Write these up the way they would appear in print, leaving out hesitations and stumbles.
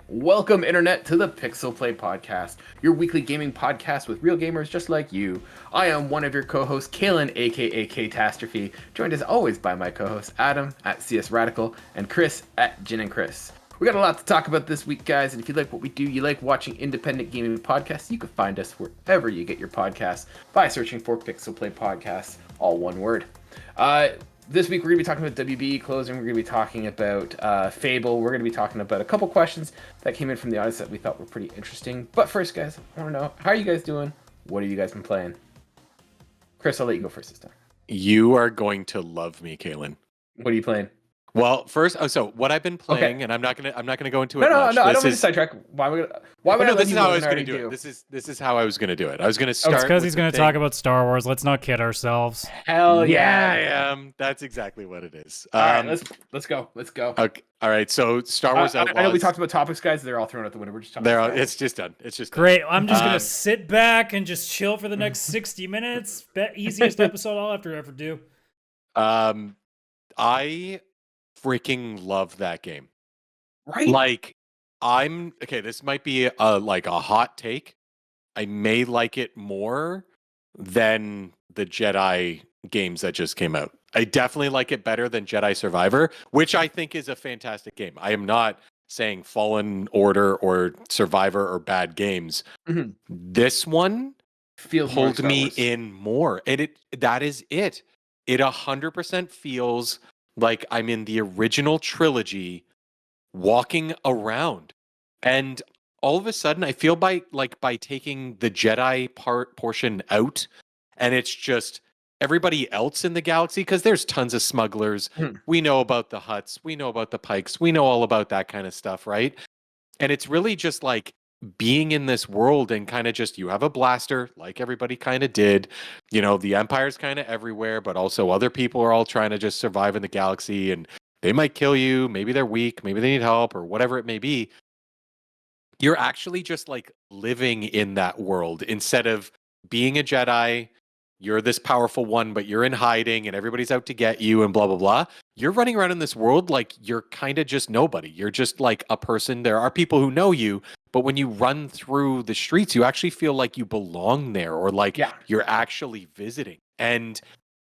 Welcome, Internet, to the PixelPlay Podcast, your weekly gaming podcast with real gamers just like you. I am one of your co-hosts, Kaylan, aka Catastrophe, joined as always by my co-hosts, Adam at CS Radical and Chris at Gin and Chris. We got a lot to talk about this week, guys, and if you like what we do, you like watching independent gaming podcasts, you can find us wherever you get your podcasts by searching for PixelPlay Podcast, all one word. This week we're going to be talking about WB closing, we're going to be talking about Fable, we're going to be talking about a couple questions that came in from the audience that we thought were pretty interesting. But first, guys, I want to know, how are you guys doing? What have you guys been playing? Chris, I'll let you go first this time. You are going to love me, Kaylan. What are you playing? Well, first, so what I've been playing, and I'm not gonna go into it. No, I don't mean to sidetrack. Why would I? This is how I was gonna do it. This is how I was gonna do it. I was gonna start. It's because he's gonna talk about Star Wars. Let's not kid ourselves. Hell yeah, I am. That's exactly what it is. All right, let's go. Okay. All right. So Star Wars Outlaws. I know we talked about topics, guys. They're all thrown out the window. We're just talking. It's just done. Great. I'm just gonna sit back and just chill for the next 60 minutes. Easiest episode I'll have to ever do. I freaking love that game. Right? Like, this might be a hot take. I may like it more than the Jedi games that just came out. I definitely like it better than Jedi Survivor, which I think is a fantastic game. I am not saying Fallen Order or Survivor are bad games. Mm-hmm. This one pulled me in more. And that is it. It 100% feels like I'm in the original trilogy walking around. And all of a sudden I feel by taking the Jedi portion out, and it's just everybody else in the galaxy, because there's tons of smugglers. We know about the Hutts, we know about the Pikes, we know all about that kind of stuff, right? And it's really just like being in this world and kind of just, you have a blaster like everybody kind of did, the Empire's kind of everywhere, but also other people are all trying to just survive in the galaxy, and they might kill you, maybe they're weak, maybe they need help, or whatever it may be. You're actually just like living in that world instead of being a Jedi. You're this powerful one, but you're in hiding and everybody's out to get you and blah, blah, blah. You're running around in this world like you're kind of just nobody. You're just like a person. There are people who know you, but when you run through the streets, you actually feel like you belong there, or like you're actually visiting. And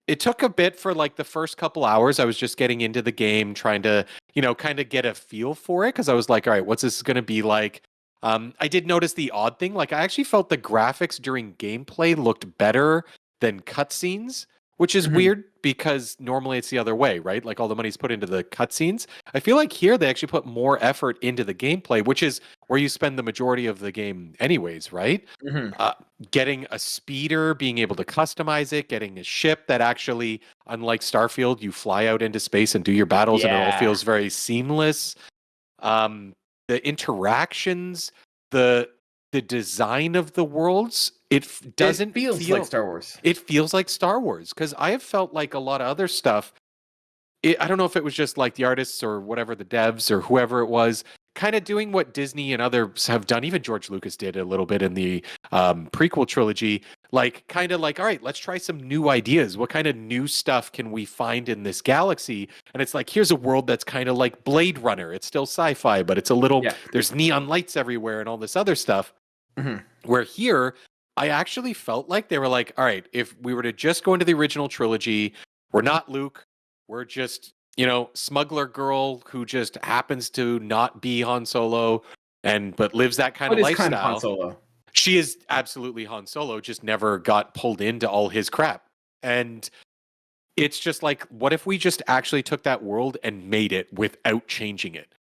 it took a bit for like the first couple hours. I was just getting into the game, trying to, kind of get a feel for it, because I was like, all right, what's this going to be like? I did notice the odd thing. Like, I actually felt the graphics during gameplay looked better than cutscenes, which is weird because normally it's the other way, right? Like, all the money's put into the cutscenes. I feel like here they actually put more effort into the gameplay, which is where you spend the majority of the game anyways, right? Getting a speeder, being able to customize it, getting a ship that actually, unlike Starfield, you fly out into space and do your battles, and it all feels very seamless. The interactions, the design of the worlds, it feels like Star Wars. It feels like Star Wars, because I have felt like a lot of other stuff. I don't know if it was just like the artists or whatever, the devs or whoever it was, kind of doing what Disney and others have done. Even George Lucas did a little bit in the prequel trilogy, like kind of like, all right, let's try some new ideas. What kind of new stuff can we find in this galaxy? And it's like, here's a world that's kind of like Blade Runner. It's still sci-fi, but it's a little, there's neon lights everywhere and all this other stuff. Where here, I actually felt like they were like, all right, if we were to just go into the original trilogy, we're not Luke. We're just, smuggler girl who just happens to not be Han Solo, but lives that kind of lifestyle. Kind of Han Solo. She is absolutely Han Solo, just never got pulled into all his crap. And it's just like, what if we just actually took that world and made it without changing it?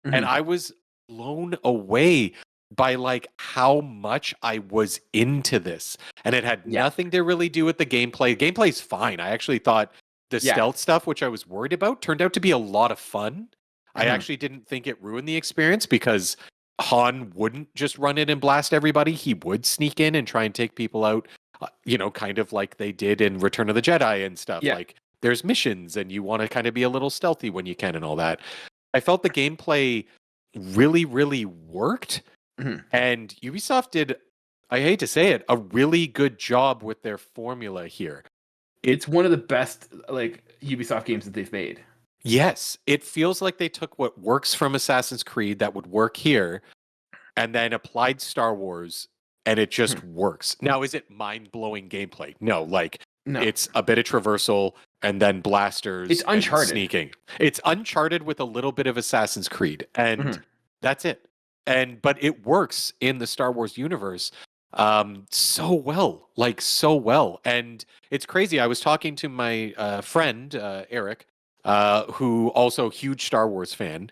And I was blown away by like how much I was into this. And it had nothing to really do with the gameplay. Gameplay's fine. I actually thought the stealth stuff, which I was worried about, turned out to be a lot of fun. I actually didn't think it ruined the experience, because Han wouldn't just run in and blast everybody. He would sneak in and try and take people out, kind of like they did in Return of the Jedi and stuff. Like, there's missions and you want to kind of be a little stealthy when you can and all that. I felt the gameplay really, really worked. And Ubisoft did, I hate to say it, a really good job with their formula here. It's one of the best like Ubisoft games that they've made. Yes, it feels like they took what works from Assassin's Creed that would work here and then applied Star Wars and it just works. Now, is it mind-blowing gameplay? No, like No. it's a bit of traversal and then blasters It's Uncharted. and sneaking. It's Uncharted with a little bit of Assassin's Creed and that's it. But it works in the Star Wars universe so well, like so well. And it's crazy. I was talking to my friend Eric, who also huge Star Wars fan.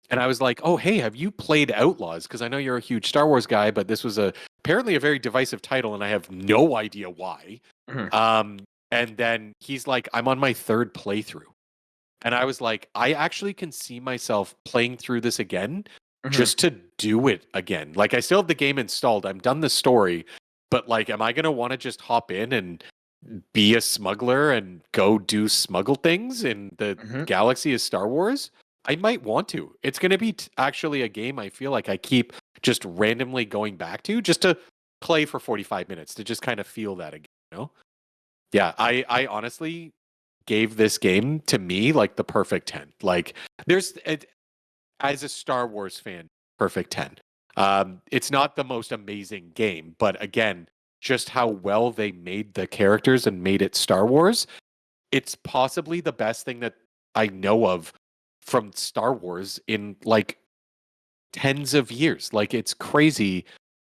And I was like, "Oh, hey, have you played Outlaws? Because I know you're a huge Star Wars guy, but this was apparently a very divisive title, and I have no idea why." And then he's like, "I'm on my third playthrough," and I was like, "I actually can see myself playing through this again, just to do it again. Like, I still have the game installed. I'm done the story, but like, am I gonna want to just hop in and be a smuggler and go do smuggle things in the galaxy of Star Wars?" I might want to. It's going to be actually a game I feel like I keep just randomly going back to just to play for 45 minutes to just kind of feel that again, you know? Yeah, I honestly gave this game to me like the perfect 10. Like as a Star Wars fan, perfect 10. It's not the most amazing game, but again, just how well they made the characters and made it Star Wars. It's possibly the best thing that I know of from Star Wars in like tens of years. Like it's crazy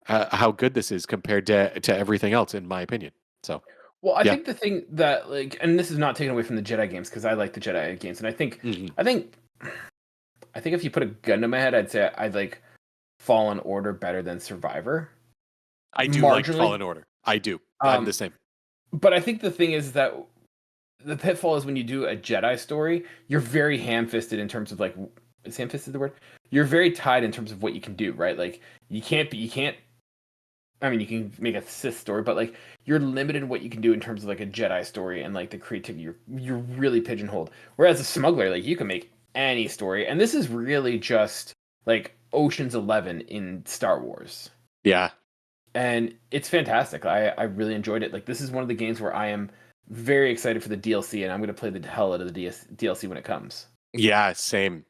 how good this is compared to everything else, in my opinion. So, well, I think the thing that like, and this is not taken away from the Jedi games because I like the Jedi games, and I think if you put a gun to my head, I'd say I'd like Fallen Order better than Survivor. I do like Fallen Order. I do. I'm the same. But I think the thing is that the pitfall is when you do a Jedi story, you're very ham-fisted in terms of like, is ham-fisted the word? You're very tied in terms of what you can do, right? Like you can't. I mean, you can make a Sith story, but like you're limited in what you can do in terms of like a Jedi story and like the creativity. You're really pigeonholed. Whereas a smuggler, like you can make any story, and this is really just like Ocean's 11 in Star Wars. Yeah, and it's fantastic. I really enjoyed it. Like this is one of the games where I am very excited for the DLC, and I'm going to play the hell out of the DLC when it comes. Yeah, same.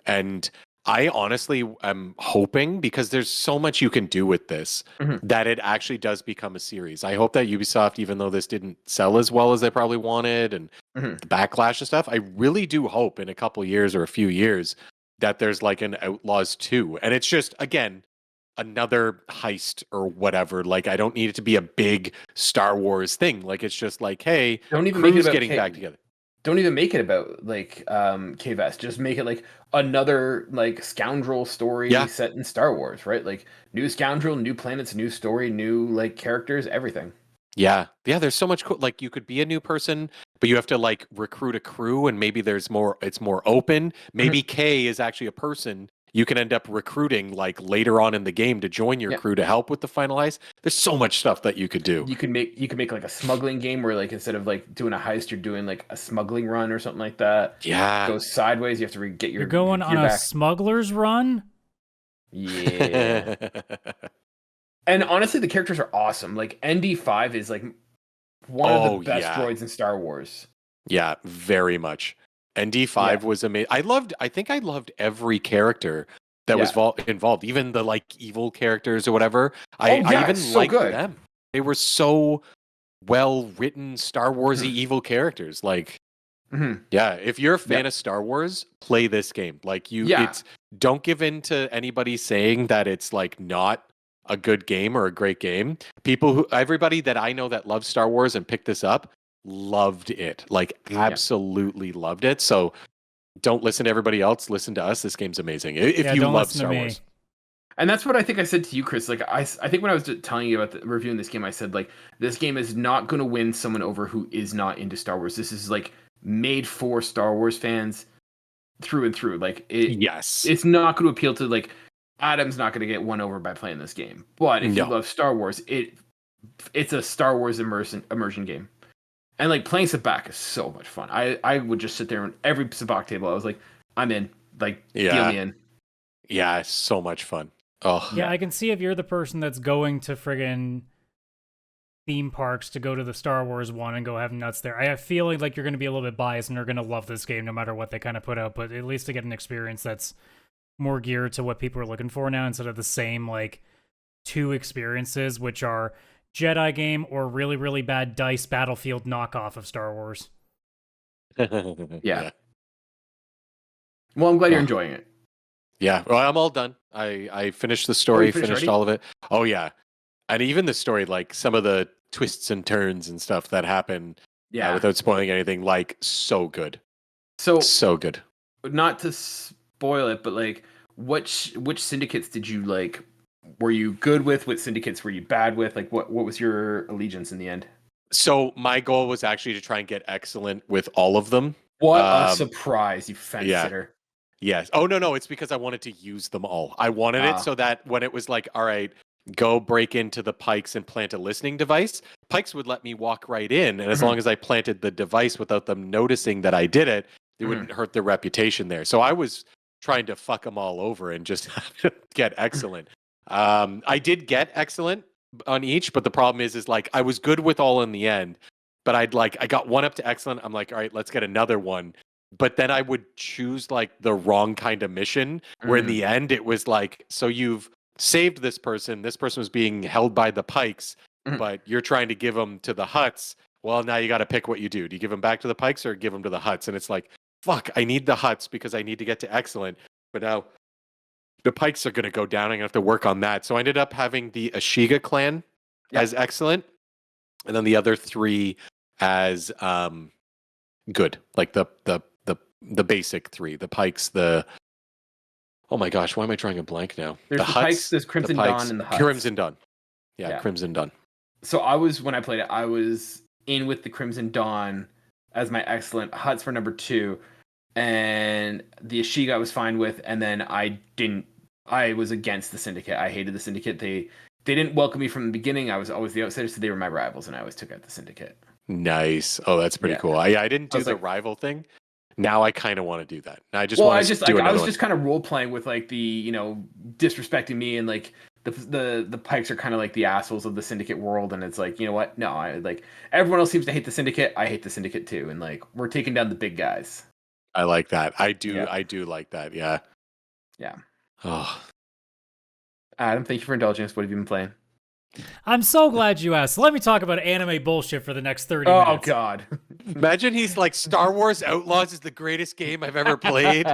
And I honestly am hoping, because there's so much you can do with this, that it actually does become a series. I hope that Ubisoft, even though this didn't sell as well as they probably wanted, and the backlash and stuff, I really do hope in a couple years or a few years that there's like an Outlaws 2. And it's just, again, another heist or whatever. Like, I don't need it to be a big Star Wars thing. Like, it's just like, hey, don't even make it about getting back together. Don't even make it about like K-Vest. Just make it like another like scoundrel story set in Star Wars, right? Like new scoundrel, new planets, new story, new like characters, everything. Yeah. There's so much cool. Like you could be a new person, but you have to like recruit a crew, and maybe it's more open. Maybe Kay is actually a person you can end up recruiting like later on in the game to join your crew to help with the final heist. There's so much stuff that you could do. You could make like a smuggling game where like instead of like doing a heist, you're doing like a smuggling run or something like that. Yeah. It goes sideways. You have to get your. You're going on a smuggler's run. Yeah. And honestly, the characters are awesome. Like ND5 is like one of the best droids in Star Wars. Yeah, very much. ND5 was amazing. I think I loved every character that was involved, even the like evil characters or whatever. I even liked them. They were so well written Star Warsy evil characters. Like, if you're a fan of Star Wars, play this game. Like don't give in to anybody saying that it's like not a good game or a great game. Everybody that I know that loves Star Wars and picked this up loved it, like absolutely loved it. So don't listen to everybody else, listen to us. This game's amazing if you love Star Wars. And that's what I think I said to you, Chris. Like I think when I was telling you about reviewing this game, I said like this game is not going to win someone over who is not into Star Wars. This is like made for Star Wars fans through and through. Like it's not going to appeal to like Adam's not going to get won over by playing this game. But if you love Star Wars, it's a Star Wars immersion game. And like playing Sabacc is so much fun. I would just sit there on every Sabacc table. I was like, I'm in. Like, deal me in. Yeah, it's so much fun. Oh yeah, I can see if you're the person that's going to friggin' theme parks to go to the Star Wars one and go have nuts there. I have a feeling like you're going to be a little bit biased and you're going to love this game no matter what they kind of put out, but at least to get an experience that's more geared to what people are looking for now instead of the same like 2 experiences, which are Jedi game or really, really bad Dice Battlefield knockoff of Star Wars. Yeah. Well, I'm glad you're enjoying it. Yeah, well, I'm all done. I finished the story, finished all of it. Oh, yeah. And even the story, like some of the twists and turns and stuff that happen without spoiling anything, like so good. So good. Not to spoil it, but like which syndicates did you like? Were you good with? What syndicates were you bad with? Like what was your allegiance in the end? So my goal was actually to try and get excellent with all of them. What a surprise, you fence sitter. Yes. Oh, no. It's because I wanted to use them all. I wanted it so that when it was like, all right, go break into the Pikes and plant a listening device, Pikes would let me walk right in. And as long as I planted the device without them noticing that I did it, it wouldn't hurt their reputation there. So I was trying to fuck them all over and just get excellent. I did get excellent on each, but the problem is like I was good with all in the end, but I got one up to excellent. I'm like, all right, let's get another one. But then I would choose like the wrong kind of mission where in the end it was like, so you've saved this person was being held by the Pikes, but you're trying to give them to the Hutts. Well, now you got to pick what you do. Do you give them back to the Pikes or give them to the Hutts? And it's like, fuck, I need the Hutts because I need to get to excellent. But now the Pikes are going to go down. I'm going to have to work on that. So I ended up having the Ashiga clan as excellent. And then the other 3 as good. Like the basic 3, the Pikes, oh my gosh, why am I drawing a blank now? There's the Hutts, Pikes, there's Crimson Dawn, and the Hutts. Crimson Dawn. Yeah, Crimson Dawn. So when I played it, I was in with the Crimson Dawn as my excellent. Hutts for number 2, and the Ashiga I was fine with, and then I was against the Syndicate. I hated the Syndicate. They didn't welcome me from the beginning. I was always the outsider, so they were my rivals, and I always took out the Syndicate. Nice. Oh, that's pretty cool. I didn't do the rival thing. Now I kind of want to do that. I just I was just kind of role playing with like the disrespecting me, and like the Pikes are kind of like the assholes of the Syndicate world, and it's like, you know what? No, I like everyone else seems to hate the Syndicate. I hate the Syndicate too, and like we're taking down the big guys. I like that. I do like that. Yeah. Yeah. Oh. Adam, thank you for indulging us. What have you been playing? I'm so glad you asked. Let me talk about anime bullshit for the next 30 minutes. Oh, God. Imagine he's like, Star Wars Outlaws is the greatest game I've ever played.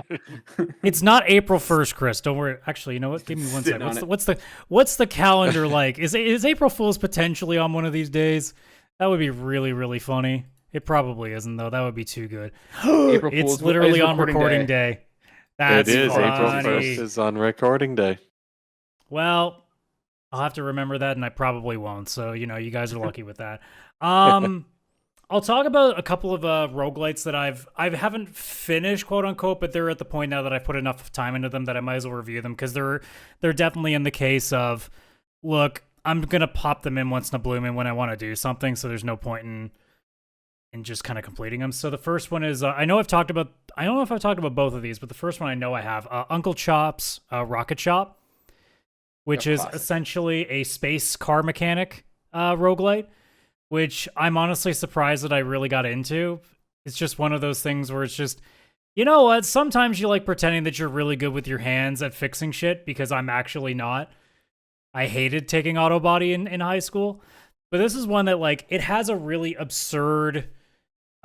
It's not April 1st, Chris. Don't worry. Actually, you know what? Give me one second. What's the calendar like? Is April Fool's potentially on one of these days? That would be really, really funny. It probably isn't, though. That would be too good. It's literally on recording day. That's it is. funny. April 1st is on recording day. Well, I'll have to remember that, and I probably won't. So, you guys are lucky with that. I'll talk about a couple of roguelites that I haven't finished, quote unquote, but they're at the point now that I've put enough time into them that I might as well review them, because they're definitely in the case of, look, I'm gonna pop them in once in a blue moon when I want to do something. So there's no point in just kind of completing them. So the first one is I don't know if I've talked about both of these, but the first one I know I have Uncle Chop's Rocket Shop, which is essentially a space car mechanic roguelite, which I'm honestly surprised that I really got into. It's just one of those things where it's just, you know what? Sometimes you like pretending that you're really good with your hands at fixing shit, because I'm actually not. I hated taking auto body in high school. But this is one that, like, it has a really absurd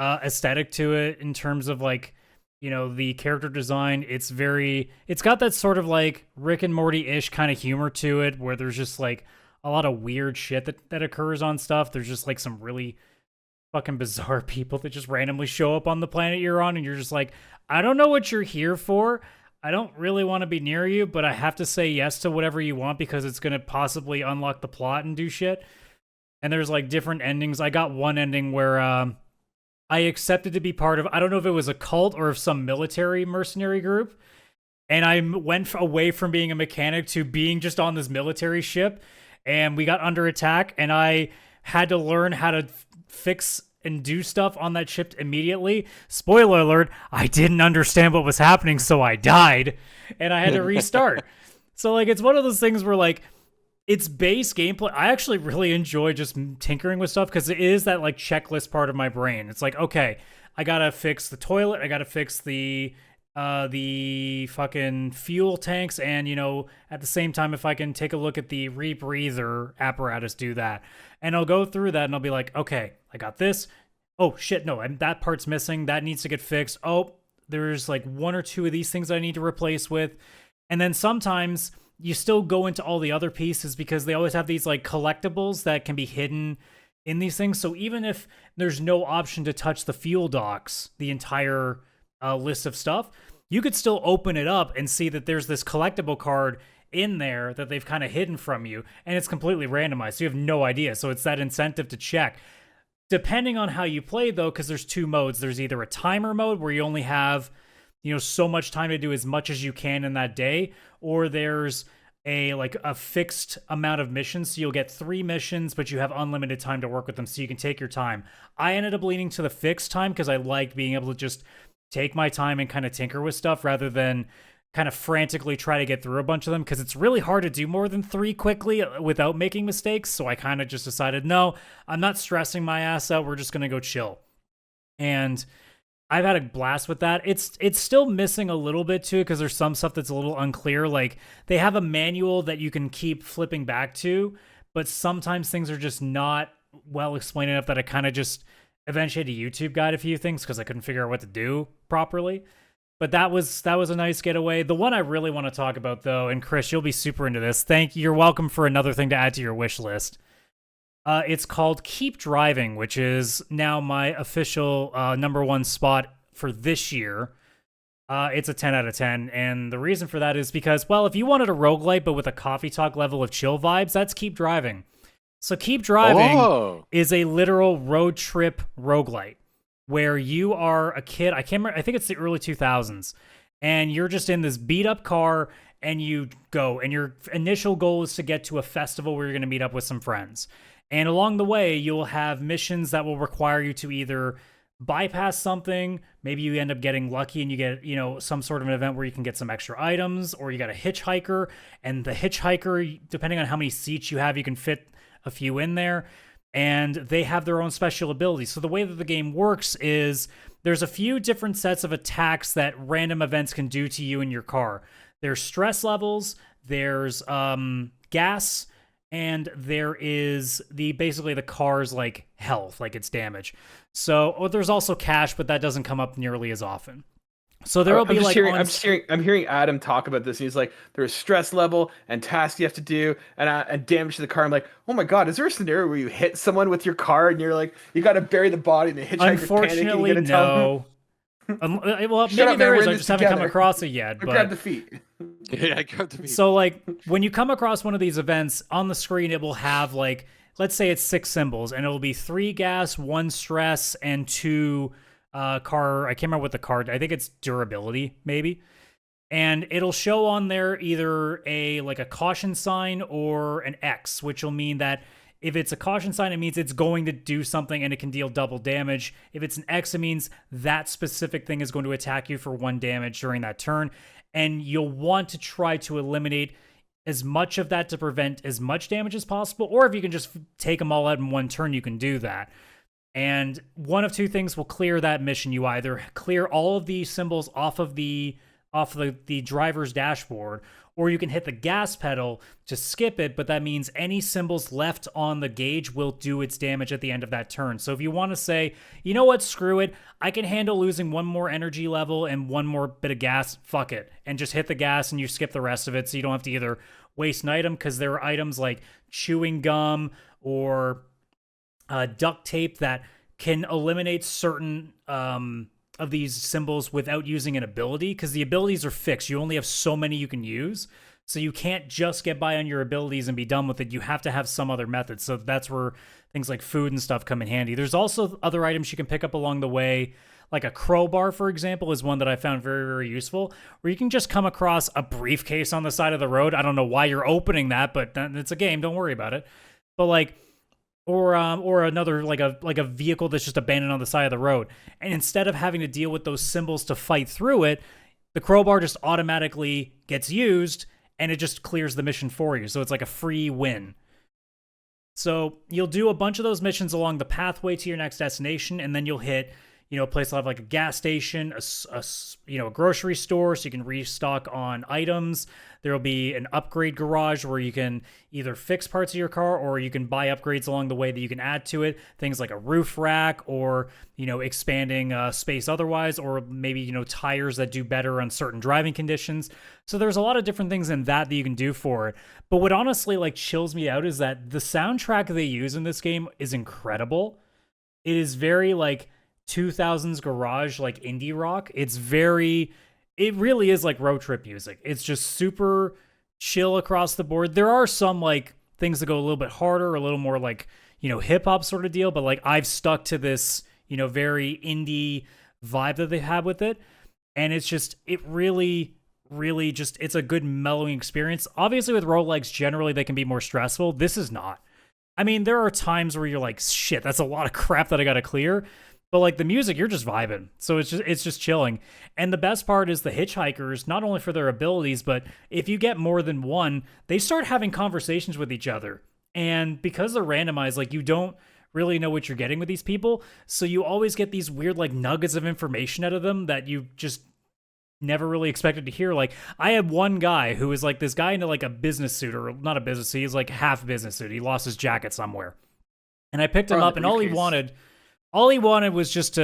aesthetic to it in terms of, like, the character design. It's got that sort of like Rick and Morty-ish kind of humor to it, where there's just like a lot of weird shit that occurs on stuff. There's just like some really fucking bizarre people that just randomly show up on the planet you're on, and you're just like, I don't know what you're here for. I don't really want to be near you, but I have to say yes to whatever you want because it's going to possibly unlock the plot and do shit. And there's like different endings. I got one ending where I accepted to be part of, I don't know if it was a cult or if some military mercenary group. And I went away from being a mechanic to being just on this military ship. And we got under attack. And I had to learn how to fix and do stuff on that ship immediately. Spoiler alert, I didn't understand what was happening, so I died. And I had to restart. So like, it's one of those things where like, It's base gameplay. I actually really enjoy just tinkering with stuff because it is that like checklist part of my brain. It's like, okay, I gotta fix the toilet. I gotta fix the fucking fuel tanks, and at the same time, if I can take a look at the rebreather apparatus, do that, and I'll go through that and I'll be like, okay, I got this. Oh shit, no, that part's missing. That needs to get fixed. Oh, there's like one or two of these things I need to replace with, and then sometimes you still go into all the other pieces because they always have these like collectibles that can be hidden in these things. So even if there's no option to touch the fuel docks, the entire list of stuff, you could still open it up and see that there's this collectible card in there that they've kind of hidden from you, and it's completely randomized, so you have no idea. So it's that incentive to check. Depending on how you play, though, because there's two modes. There's either a timer mode where you only have so much time to do as much as you can in that day, or there's a fixed amount of missions. So you'll get 3 missions, but you have unlimited time to work with them, so you can take your time. I ended up leaning to the fixed time because I liked being able to just take my time and kind of tinker with stuff rather than kind of frantically try to get through a bunch of them, because it's really hard to do more than 3 quickly without making mistakes. So I kind of just decided, no, I'm not stressing my ass out. We're just going to go chill. And I've had a blast with that. It's still missing a little bit too, because there's some stuff that's a little unclear. Like they have a manual that you can keep flipping back to, but sometimes things are just not well explained enough that I kind of just eventually had a YouTube guide a few things because I couldn't figure out what to do properly. But that was a nice getaway. The one I really want to talk about, though, and Chris, you'll be super into this. Thank you. You're welcome for another thing to add to your wish list. It's called Keep Driving, which is now my official number 1 spot for this year. It's a 10 out of 10, and the reason for that is because, well, if you wanted a roguelite but with a coffee talk level of chill vibes, that's Keep Driving. So Keep Driving is a literal road trip roguelite, where you are a kid. I can't remember. I think it's the early 2000s, and you're just in this beat up car, and you go, and your initial goal is to get to a festival where you're going to meet up with some friends. And along the way, you'll have missions that will require you to either bypass something. Maybe you end up getting lucky and you get, some sort of an event where you can get some extra items, or you got a hitchhiker, and the hitchhiker, depending on how many seats you have, you can fit a few in there. And they have their own special abilities. So the way that the game works is there's a few different sets of attacks that random events can do to you in your car. There's stress levels, there's gas, and there is basically the car's like health, like its damage. So there's also cash, but that doesn't come up nearly as often. So there will be I'm hearing Adam talk about this. And he's like, there's stress level and tasks you have to do and damage to the car. I'm like, oh my god, is there a scenario where you hit someone with your car and you're like, you got to bury the body and the hitchhiker's Unfortunately, panicking? No. Well, maybe there is. I just haven't come across it yet. But grab the feet. Yeah, grab the feet. So like when you come across one of these events on the screen, it will have like, let's say it's 6 symbols, and it will be 3 gas, 1 stress, and 2 car. I can't remember what the card. I think it's durability, maybe. And it'll show on there either a caution sign or an X, which will mean that if it's a caution sign, it means it's going to do something and it can deal double damage. If it's an X, it means that specific thing is going to attack you for 1 damage during that turn. And you'll want to try to eliminate as much of that to prevent as much damage as possible. Or if you can just take them all out in 1 turn, you can do that. And one of 2 things will clear that mission. You either clear all of the symbols off of the driver's dashboard, or you can hit the gas pedal to skip it, but that means any symbols left on the gauge will do its damage at the end of that turn. So if you want to say, you know what, screw it, I can handle losing 1 more energy level and 1 more bit of gas, fuck it, and just hit the gas and you skip the rest of it, so you don't have to either waste an item, because there are items like chewing gum or duct tape that can eliminate certain of these symbols without using an ability, because the abilities are fixed. You only have so many you can use, so you can't just get by on your abilities and be done with it. You have to have some other method. So that's where things like food and stuff come in handy. There's also other items you can pick up along the way, like a crowbar, for example, is one that I found very, very useful, where you can just come across a briefcase on the side of the road. I don't know why you're opening that, but it's a game. Don't worry about it. But or another like a vehicle that's just abandoned on the side of the road. And instead of having to deal with those symbols to fight through it, the crowbar just automatically gets used, and it just clears the mission for you. So it's like a free win. So you'll do a bunch of those missions along the pathway to your next destination, and then you'll hit, a place like a gas station, a grocery store, so you can restock on items. There will be an upgrade garage where you can either fix parts of your car or you can buy upgrades along the way that you can add to it. Things like a roof rack or, expanding space otherwise, or maybe, tires that do better on certain driving conditions. So there's a lot of different things in that you can do for it. But what honestly chills me out is that the soundtrack they use in this game is incredible. It is very 2000s garage, indie rock. It really is like road trip music. It's just super chill across the board. There are some things that go a little bit harder, a little more hip hop sort of deal, but I've stuck to this, very indie vibe that they have with it. And it's just, it really just, it's a good mellowing experience. Obviously with roguelikes, generally they can be more stressful. This is not. I mean, there are times where you're like, shit, that's a lot of crap that I got to clear. But the music, you're just vibing. So it's just chilling. And the best part is the hitchhikers, not only for their abilities, but if you get more than one, they start having conversations with each other. And because they're randomized, you don't really know what you're getting with these people. So you always get these weird nuggets of information out of them that you just never really expected to hear. I had one guy who was this guy into a business suit, or not a business suit, he's half business suit. He lost his jacket somewhere. And I picked him up, and all he wanted was just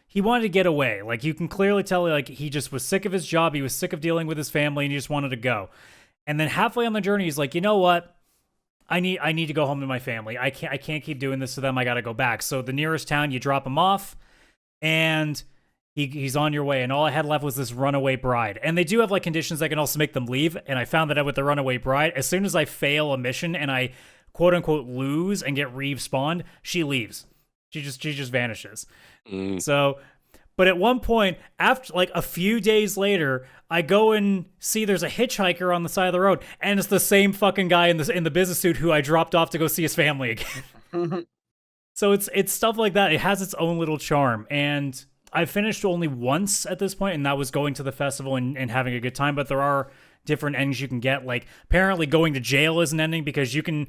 he wanted to get away. You can clearly tell, he just was sick of his job. He was sick of dealing with his family, and he just wanted to go. And then halfway on the journey, he's like, you know what? I need to go home to my family. I can't keep doing this to them. I got to go back. So the nearest town, you drop him off, and he's on your way. And all I had left was this runaway bride. And they do have conditions that can also make them leave. And I found that out with the runaway bride. As soon as I fail a mission and I quote unquote lose and get respawned, she leaves. She just vanishes. So, but at one point, after a few days later, I go and see there's a hitchhiker on the side of the road, and it's the same fucking guy in the business suit who I dropped off to go see his family again. So it's stuff like that. It has its own little charm, and I've finished only once at this point, and that was going to the festival and having a good time. But there are different endings you can get. Apparently going to jail is an ending because you can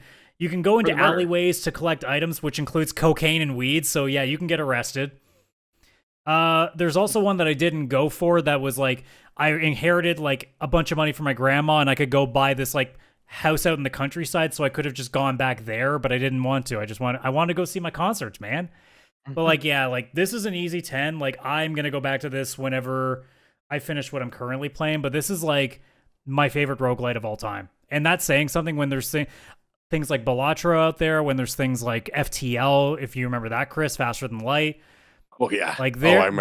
go into alleyways to collect items, which includes cocaine and weed. So yeah, you can get arrested. There's also one that I didn't go for that was I inherited a bunch of money from my grandma, and I could go buy this house out in the countryside. So I could have just gone back there, but I didn't want to. I wanted to go see my concerts, man. But this is an easy 10. I'm going to go back to this whenever I finish what I'm currently playing. But this is my favorite roguelite of all time. And that's saying something when there's things like Balatro out there, when there's things like FTL, if you remember that, Chris, Faster Than Light. Oh, yeah.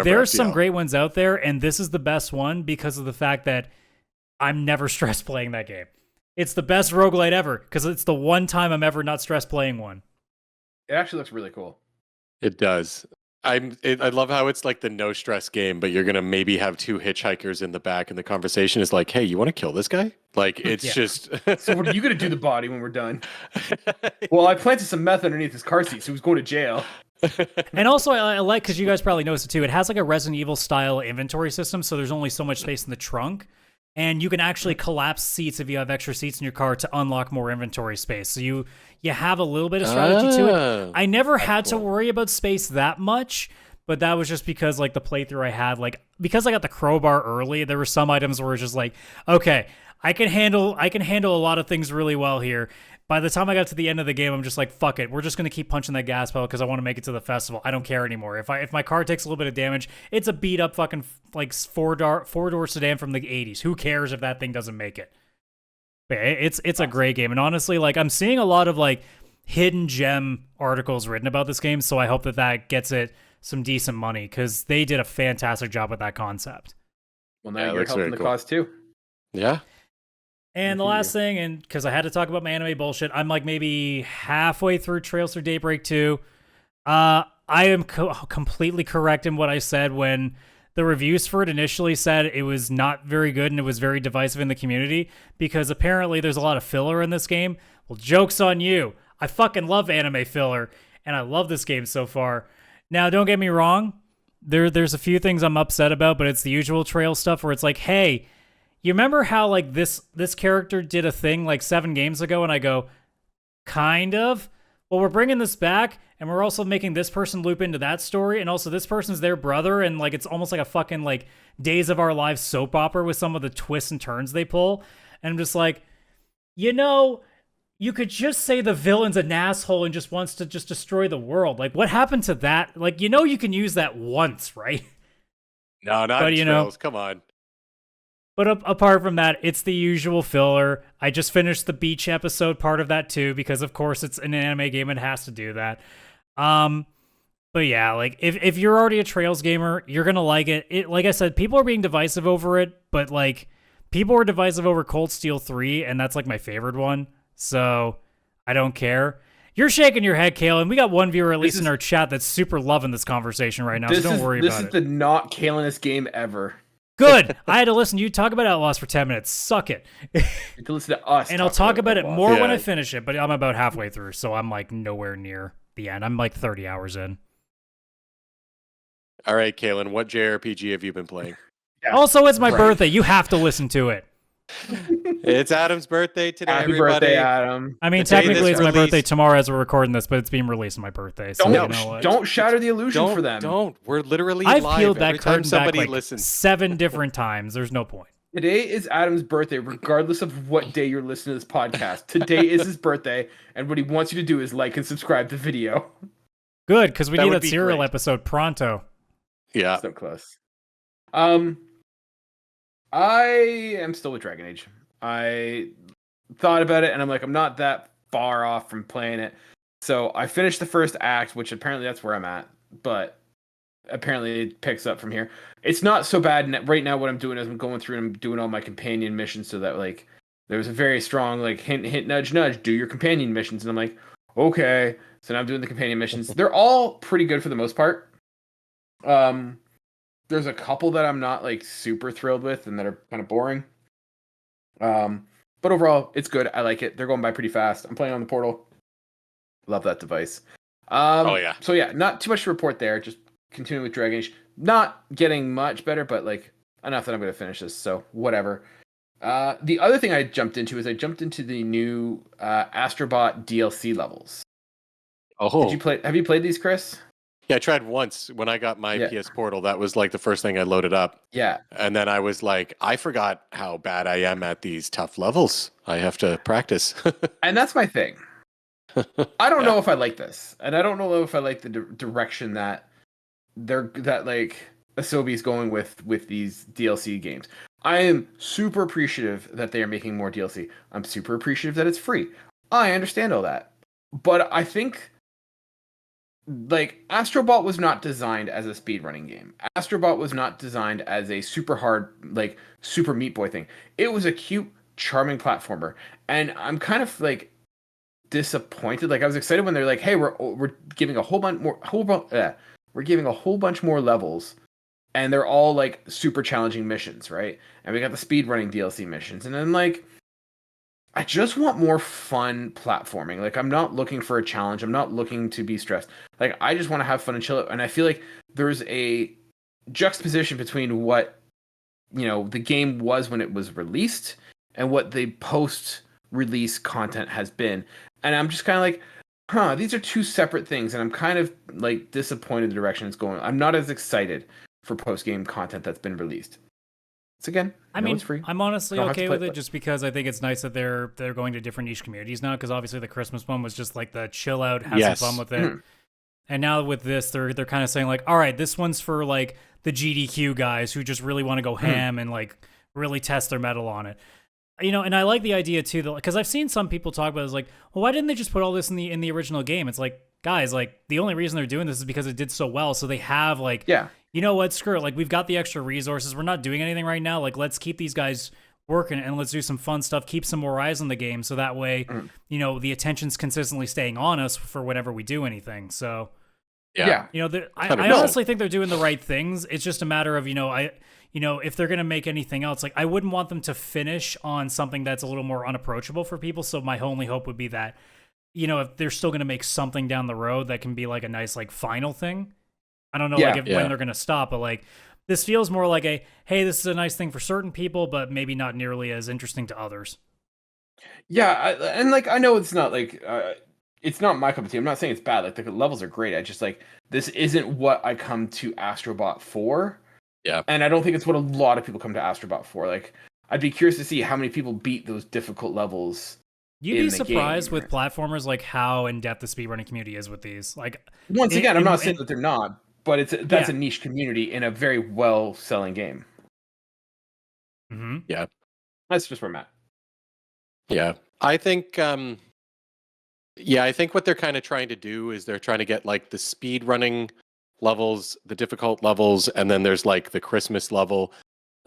There's some great ones out there, and this is the best one because of the fact that I'm never stressed playing that game. It's the best roguelite ever because it's the one time I'm ever not stressed playing one. It actually looks really cool. It does. I love how it's the no stress game, but you're gonna maybe have two hitchhikers in the back, and the conversation is hey, you want to kill this guy? It's just. So what are you gonna do the body when we're done? Well, I planted some meth underneath his car seat, so he's going to jail. And also, I like, because you guys probably noticed it too, it has a Resident Evil style inventory system, so there's only so much space in the trunk. And you can actually collapse seats if you have extra seats in your car to unlock more inventory space. So you have a little bit of strategy to it. I never had to worry about space that much, but that was just because the playthrough I had, because I got the crowbar early, there were some items where it's just okay, I can handle a lot of things really well here. By the time I got to the end of the game, I'm just fuck it. We're just going to keep punching that gas pedal because I want to make it to the festival. I don't care anymore. If my car takes a little bit of damage, it's a beat up fucking four-door sedan from the 80s. Who cares if that thing doesn't make it? But it's a great game. And honestly, I'm seeing a lot of hidden gem articles written about this game, so I hope that gets it some decent money because they did a fantastic job with that concept. Well, now you're helping the cause too. Yeah. And the last thing, and because I had to talk about my anime bullshit, I'm maybe halfway through Trails Through Daybreak 2. I am completely correct in what I said when the reviews for it initially said it was not very good and it was very divisive in the community because apparently there's a lot of filler in this game. Well, joke's on you. I fucking love anime filler, and I love this game so far. Now, don't get me wrong. There's a few things I'm upset about, but it's the usual Trail stuff where it's hey, you remember how like this character did a thing like 7 games ago, and I go, kind of. Well, we're bringing this back, and we're also making this person loop into that story, and also this person's their brother, and like it's almost like a fucking like Days of Our Lives soap opera with some of the twists and turns they pull. And I'm just like, you could just say the villain's an asshole and just wants to just destroy the world. Like, what happened to that? Like, you can use that once, right? No, not Trails. Come on. But apart from that, it's the usual filler. I just finished the beach episode part of that too, because of course it's an anime game and it has to do that. But yeah, like if you're already a Trails gamer, you're gonna like it. Like I said, people are being divisive over it, but like people were divisive over Cold Steel 3, and that's like my favorite one. So I don't care. You're shaking your head, Kaylan. We got one viewer at least in our chat that's super loving this conversation right now, so don't worry about it. This is the not Kaylanest game ever. Good. I had to listen to you talk about Outlaws for 10 minutes. Suck it. You can listen to us. And I'll talk about it more when I finish it, but I'm about halfway through, so I'm like nowhere near the end. I'm like 30 hours in. All right, Kaylan, what JRPG have you been playing? Also, it's my birthday. You have to listen to it. It's Adam's birthday today, Happy everybody. birthday, Adam. I mean, technically it's my birthday tomorrow as we're recording this, but it's being released on my birthday. So Don't shatter the illusion for them. Don't. We're literally I've live peeled that every time curtain somebody back like listens. 7 different times. There's no point. Today is Adam's birthday, regardless of what day you're listening to this podcast. Today is his birthday, and what he wants you to do is like and subscribe to the video. Good, because we need would that be serial great. episode pronto. Yeah. So close. I am still with Dragon Age. I thought about it, and I'm like, I'm not that far off from playing it. So I finished the first act, which apparently that's where I'm at, but apparently it picks up from here. It's not so bad. Right now what I'm doing is I'm going through and I'm doing all my companion missions, so that like there's a very strong like hint, nudge, nudge, do your companion missions. And I'm like, okay. So now I'm doing the companion missions. They're all pretty good for the most part. There's a couple that I'm not like super thrilled with and that are kind of boring. But overall, it's good. I like it. They're going by pretty fast. I'm playing on the Portal. Love that device. Oh yeah. So yeah, not too much to report there. Just continuing with Dragon Age. Not getting much better, but like enough that I'm going to finish this. So whatever. The other thing I jumped into is I jumped into the new Astrobot DLC levels. Oh. Did you play? Have you played these, Chris? Yeah, I tried once when I got my PS Portal. That was like the first thing I loaded up. Yeah. And then I was like, I forgot how bad I am at these tough levels. I have to practice. And that's my thing. I don't know if I like this, and I don't know if I like the direction that like Asobi's going with these DLC games. I am super appreciative that they are making more DLC. I'm super appreciative that it's free. I understand all that, but I think like Astrobot was not designed as a speedrunning game. Astrobot was not designed as a super hard, like super Meat Boy thing. It was a cute, charming platformer, and I'm kind of like disappointed. Like I was excited when they're like, "Hey, we're giving a whole bunch more, we're giving a whole bunch more levels, and they're all like super challenging missions, right?" And we got the speedrunning DLC missions, and then like, I just want more fun platforming. Like I'm not looking for a challenge. I'm not looking to be stressed. Like I just want to have fun and chill out. And I feel like there's a juxtaposition between what the game was when it was released and what the post-release content has been. And I'm just kind of like, these are two separate things. And I'm kind of like disappointed the direction it's going. I'm not as excited for post-game content that's been released. So again, I mean, it's free. I'm honestly okay with it just because I think it's nice that they're going to different niche communities now, because obviously the Christmas one was just like the chill out, have some fun with it. Mm-hmm. And now with this, they're kind of saying like, all right, this one's for like the GDQ guys who just really want to go ham and like really test their metal on it. And I like the idea too, because I've seen some people talk about it as like, well, why didn't they just put all this in the original game? It's like, guys, like the only reason they're doing this is because it did so well. So they have like, you know what, screw it. Like we've got the extra resources. We're not doing anything right now. Like let's keep these guys working and let's do some fun stuff. Keep some more eyes on the game. So that way, the attention's consistently staying on us for whenever we do anything. So I honestly think they're doing the right things. It's just a matter of, if they're going to make anything else, like I wouldn't want them to finish on something that's a little more unapproachable for people. So my only hope would be that, if they're still going to make something down the road that can be like a nice, like final thing. I don't know when they're going to stop, but like This feels more like a, hey, this is a nice thing for certain people, but maybe not nearly as interesting to others. Yeah, and like I know it's not like it's not my cup of tea. I'm not saying it's bad. Like the levels are great. I just like this isn't what I come to Astrobot for. Yeah. And I don't think it's what a lot of people come to Astrobot for. Like I'd be curious to see how many people beat those difficult levels. You'd be surprised with platformers like how in depth the speedrunning community is with these. Like once again, I'm not saying that they're not, but that's a niche community in a very well selling game. Mm-hmm. Yeah. That's just where I'm at. Yeah. I think I think what they're kind of trying to do is they're trying to get like the speed running levels, the difficult levels, and then there's like the Christmas level.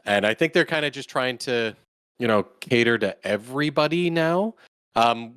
And I think they're kind of just trying to, cater to everybody now,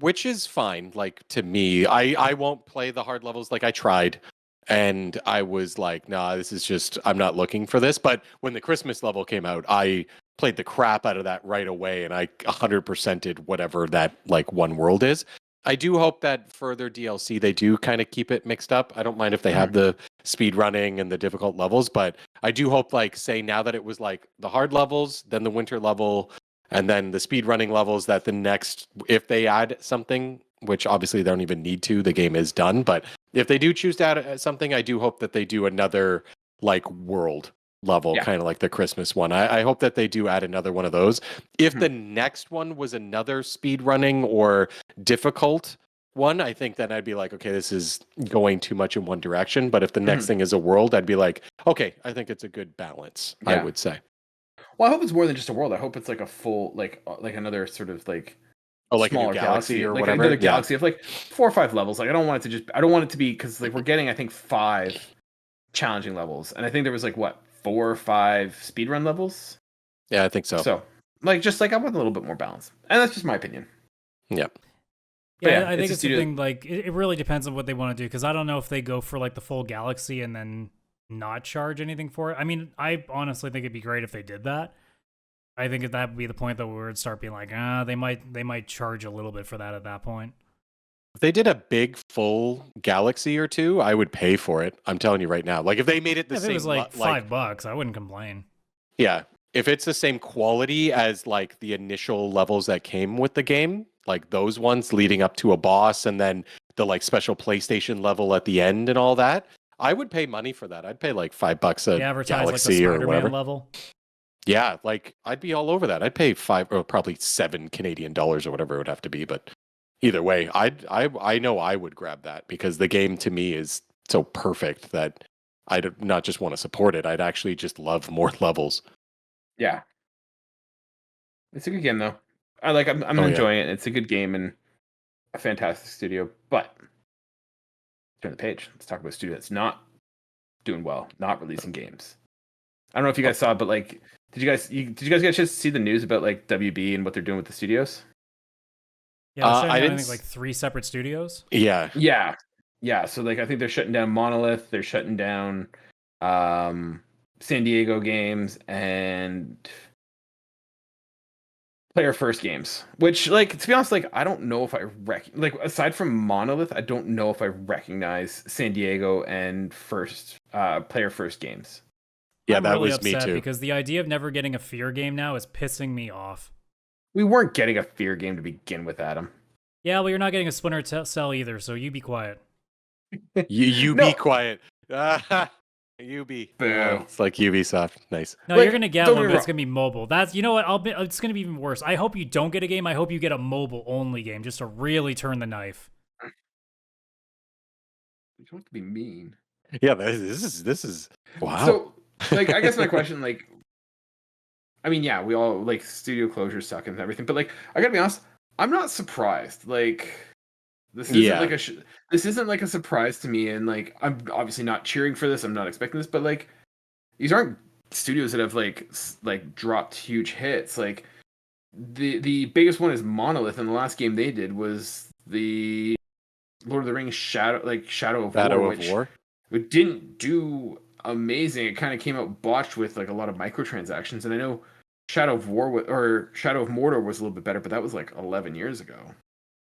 which is fine. Like to me, I won't play the hard levels. Like I tried and I was like, nah, this is just, I'm not looking for this. But when the Christmas level came out, I played the crap out of that right away. And I 100%ed whatever that like one world is. I do hope that further DLC, they do kind of keep it mixed up. I don't mind if they have the speed running and the difficult levels, but I do hope like say now that it was like the hard levels, then the winter level, and then the speed running levels, that the next, if they add something, which obviously they don't even need to, the game is done. But if they do choose to add something, I do hope that they do another like world level, kind of like the Christmas one. I hope that they do add another one of those. If the next one was another speed running or difficult one, I think then I'd be like, okay, this is going too much in one direction. But if the next thing is a world, I'd be like, okay, I think it's a good balance, I would say. Well, I hope it's more than just a world. I hope it's like a full, like another sort of like like smaller a galaxy or like whatever. Another galaxy of like 4 or 5 levels. Like I don't want it to be because like we're getting I think 5 challenging levels, and I think there was like what 4 or 5 speedrun levels. Yeah, I think so. So like just like I want a little bit more balance, and that's just my opinion. Yeah. Yeah, I think it's the thing. Like it really depends on what they want to do, because I don't know if they go for like the full galaxy and then not charge anything for it. I mean, I honestly think it'd be great if they did that. I think that would be the point that we would start being like, they might charge a little bit for that at that point. If they did a big full galaxy or two, I would pay for it. I'm telling you right now. Like if they made it the same, if it was like $5, I wouldn't complain. Yeah, if it's the same quality as like the initial levels that came with the game, like those ones leading up to a boss, and then the like special PlayStation level at the end and all that, I would pay money for that. I'd pay like $5 a galaxy like the or whatever level. Yeah, like I'd be all over that. I'd pay $5 or probably $7 Canadian or whatever it would have to be. But either way, I know I would grab that, because the game to me is so perfect that I'd not just want to support it. I'd actually just love more levels. Yeah, it's a good game though. I'm enjoying it. It's a good game and a fantastic studio. But turn the page. Let's talk about a studio that's not doing well, not releasing games. I don't know if you guys saw, but like, did you guys get a chance to see the news about like WB and what they're doing with the studios? Yeah, I think like 3 separate studios. Yeah. So like, I think they're shutting down Monolith. They're shutting down San Diego Games and Player First Games. Which, like, to be honest, like, I don't know if I like aside from Monolith, I don't know if I recognize San Diego and Player First Games. Yeah, I'm that really was me upset too. Because the idea of never getting a Fear game now is pissing me off. We weren't getting a Fear game to begin with, Adam. Yeah, well, you're not getting a Splinter Cell either, so you be quiet. You be quiet. You be. It's like Ubisoft. Nice. No, you're gonna get one, but it's gonna be mobile. That's, you know what? It's gonna be even worse. I hope you don't get a game. I hope you get a mobile only game, just to really turn the knife. You don't have to be mean. Yeah, this is wow. So, like, I guess my question, like, I mean, yeah, we all like studio closures suck and everything, but like, I gotta be honest, I'm not surprised. Like, this isn't like a surprise to me, and like, I'm obviously not cheering for this. I'm not expecting this, but like, these aren't studios that have like dropped huge hits. Like, the biggest one is Monolith, and the last game they did was the Lord of the Rings Shadow of War. It didn't do amazing. It kind of came out botched with like a lot of microtransactions, and I know Shadow of Mordor was a little bit better, but that was like 11 years ago.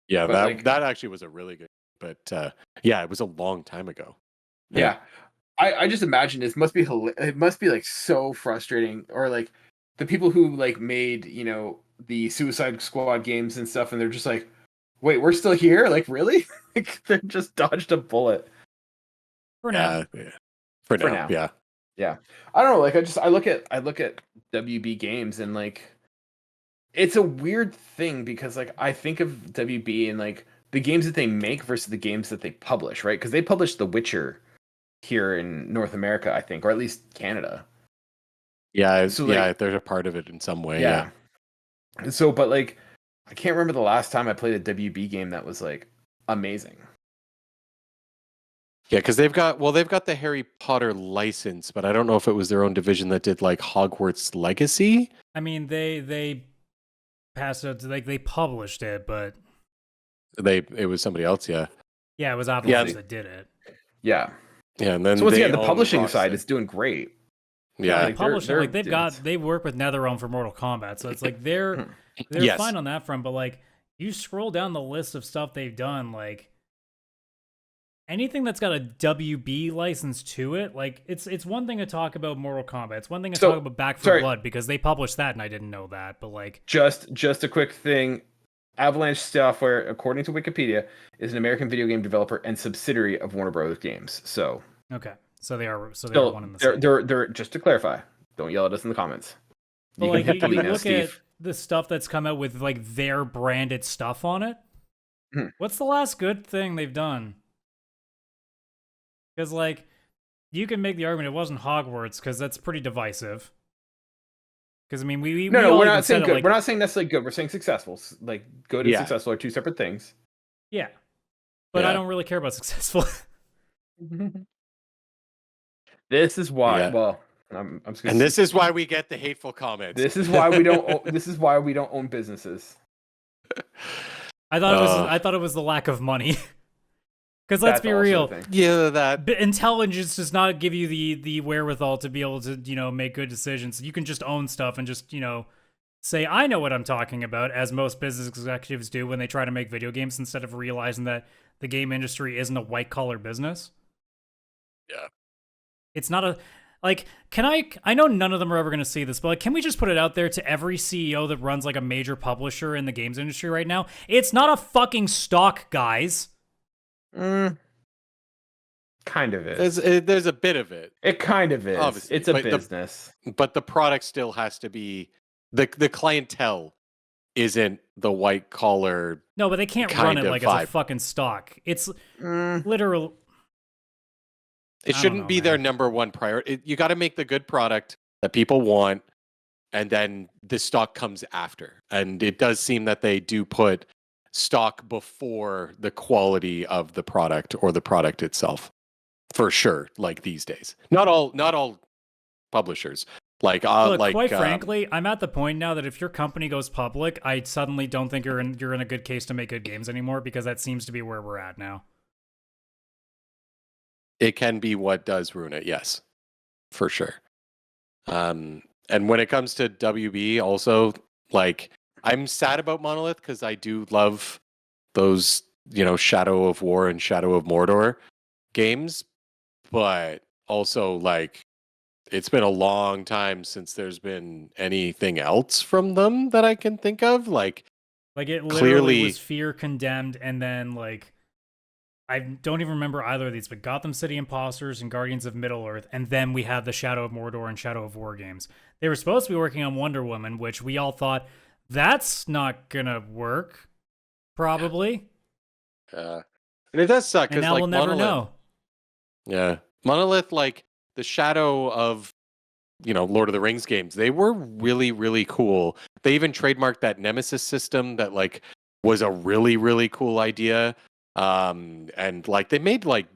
Yeah, that actually was a really good, but yeah, it was a long time ago. Yeah. I just imagine it must be it must be like so frustrating, or like the people who like made the Suicide Squad games and stuff, and they're just like, wait, we're still here? Like really? Like they just dodged a bullet. For now. Yeah. For now. Yeah. Yeah. I don't know. Like I look at WB games and like it's a weird thing because like I think of WB and like the games that they make versus the games that they publish, right? Because they publish The Witcher here in North America, I think, or at least Canada. Yeah, so like, there's a part of it in some way. Yeah. So, but like, I can't remember the last time I played a WB game that was like amazing. Yeah, because they've got the Harry Potter license, but I don't know if it was their own division that did like Hogwarts Legacy. I mean, they passed it like they published it, but it was somebody else. Yeah. Yeah, it was Avalanche that did it. Yeah. Yeah, and then so once again, the publishing side is doing great. Yeah, they publish it. Like they work with NetherRealm for Mortal Kombat, so it's like they're fine on that front. But like you scroll down the list of stuff they've done, like anything that's got a WB license to it, like it's one thing to talk about Mortal Kombat. It's one thing to talk about Back 4 Blood because they published that and I didn't know that. But like just a quick thing. Avalanche Software, according to Wikipedia, is an American video game developer and subsidiary of Warner Bros. Games. So okay, so they are one in the same. same. They're just to clarify. Don't yell at us in the comments. But like you look at the stuff that's come out with like their branded stuff on it. What's the last good thing they've done? Because like you can make the argument it wasn't Hogwarts because that's pretty divisive. Because I mean, we're not saying good. We're not saying necessarily good. We're saying successful. Like good and successful are two separate things. Yeah, but I don't really care about successful. This is why. Yeah. Well, I'm just gonna. And this is why we get the hateful comments. This is why we don't. This is why we don't own businesses. I thought it was the lack of money. Because let's be real, intelligence does not give you the wherewithal to be able to make good decisions. You can just own stuff and just say I know what I'm talking about, as most business executives do when they try to make video games instead of realizing that the game industry isn't a white collar business. Yeah, it's not a like. I know none of them are ever going to see this, but like, can we just put it out there to every CEO that runs like a major publisher in the games industry right now? It's not a fucking stock, guys. Kind of is. There's a bit of it. It kind of is. Obviously. It's a business. But the product still has to be the clientele isn't the white collar. No, but they can't run it like it's a fucking stock. It's literal. It shouldn't be their number one priority. You got to make the good product that people want, and then the stock comes after. And it does seem that they do put stock before the quality of the product or the product itself, for sure. Like these days, not all publishers. Look, quite frankly, I'm at the point now that if your company goes public, I suddenly don't think you're in a good case to make good games anymore, because that seems to be where we're at now. It can be what does ruin it, yes, for sure. And when it comes to WB, also, like, I'm sad about Monolith because I do love those, Shadow of War and Shadow of Mordor games, but also, like, it's been a long time since there's been anything else from them that I can think of. Like it literally was Fear, Condemned, and then like I don't even remember either of these, but Gotham City Imposters and Guardians of Middle-earth, and then we have the Shadow of Mordor and Shadow of War games. They were supposed to be working on Wonder Woman, which we all thought, that's not gonna work, probably. And it does suck, because now like, we'll never know. Yeah. Monolith, like, the Shadow of, Lord of the Rings games, they were really, really cool. They even trademarked that Nemesis system that, like, was a really, really cool idea. And like they made like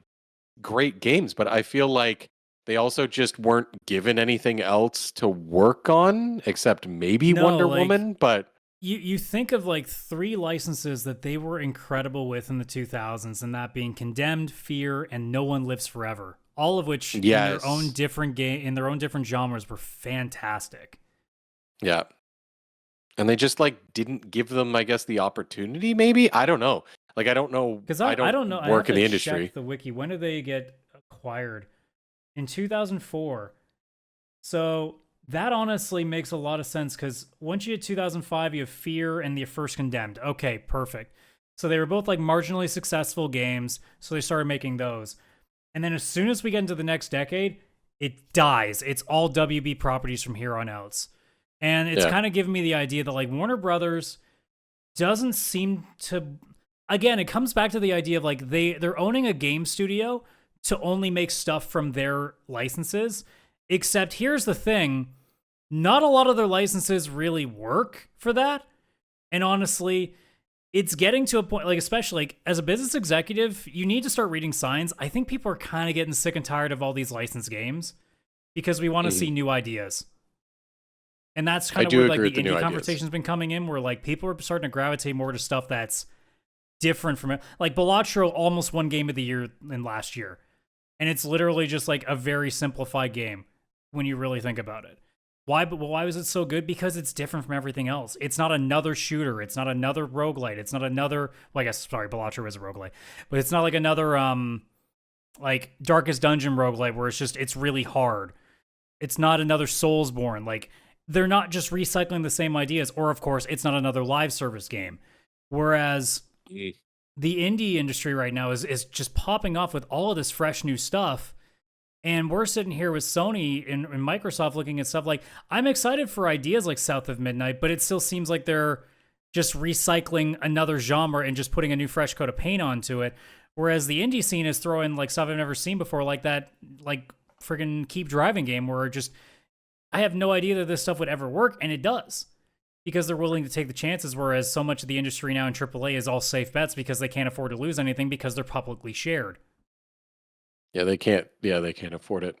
great games, but I feel like they also just weren't given anything else to work on except maybe Wonder Woman. But you think of like 3 licenses that they were incredible with in the 2000s, and that being Condemned, Fear, and No One Lives Forever. All of which in their own different genres were fantastic. Yeah. And they just like didn't give them, I guess, the opportunity, maybe? I don't know. Like, I don't know. Because I don't know. Work in the check industry. The wiki. When did they get acquired? in 2004. So that honestly makes a lot of sense because once you hit 2005, you have Fear and The First Condemned. Okay, perfect. So they were both like marginally successful games, so they started making those. And then as soon as we get into the next decade, it dies. It's all WB properties from here on out. And it's kind of giving me the idea that like Warner Brothers doesn't seem to, again, it comes back to the idea of like they're owning a game studio to only make stuff from their licenses. Except here's the thing, not a lot of their licenses really work for that. And honestly, it's getting to a point, like especially like as a business executive, you need to start reading signs. I think people are kind of getting sick and tired of all these licensed games because we want to see new ideas. And that's kind of where like the indie conversation's been coming in, where like people are starting to gravitate more to stuff that's different from it. Like Balatro almost won Game of the Year in last year. And it's literally just like a very simplified game when you really think about it. Why was it so good? Because it's different from everything else. It's not another shooter. It's not another roguelite. It's not another, well, I guess, sorry, Balatro is a roguelite. But it's not like another, like, Darkest Dungeon roguelite where it's really hard. It's not another Soulsborne. Like, they're not just recycling the same ideas. Or, of course, it's not another live service game. Whereas the indie industry right now is just popping off with all of this fresh new stuff. And we're sitting here with Sony and Microsoft looking at stuff like, I'm excited for ideas like South of Midnight, but it still seems like they're just recycling another genre and just putting a new fresh coat of paint onto it. Whereas the indie scene is throwing like stuff I've never seen before, like that like friggin' Keep Driving game where just, I have no idea that this stuff would ever work, and it does. Because they're willing to take the chances, whereas so much of the industry now in AAA is all safe bets because they can't afford to lose anything because they're publicly shared. Yeah, they can't afford it.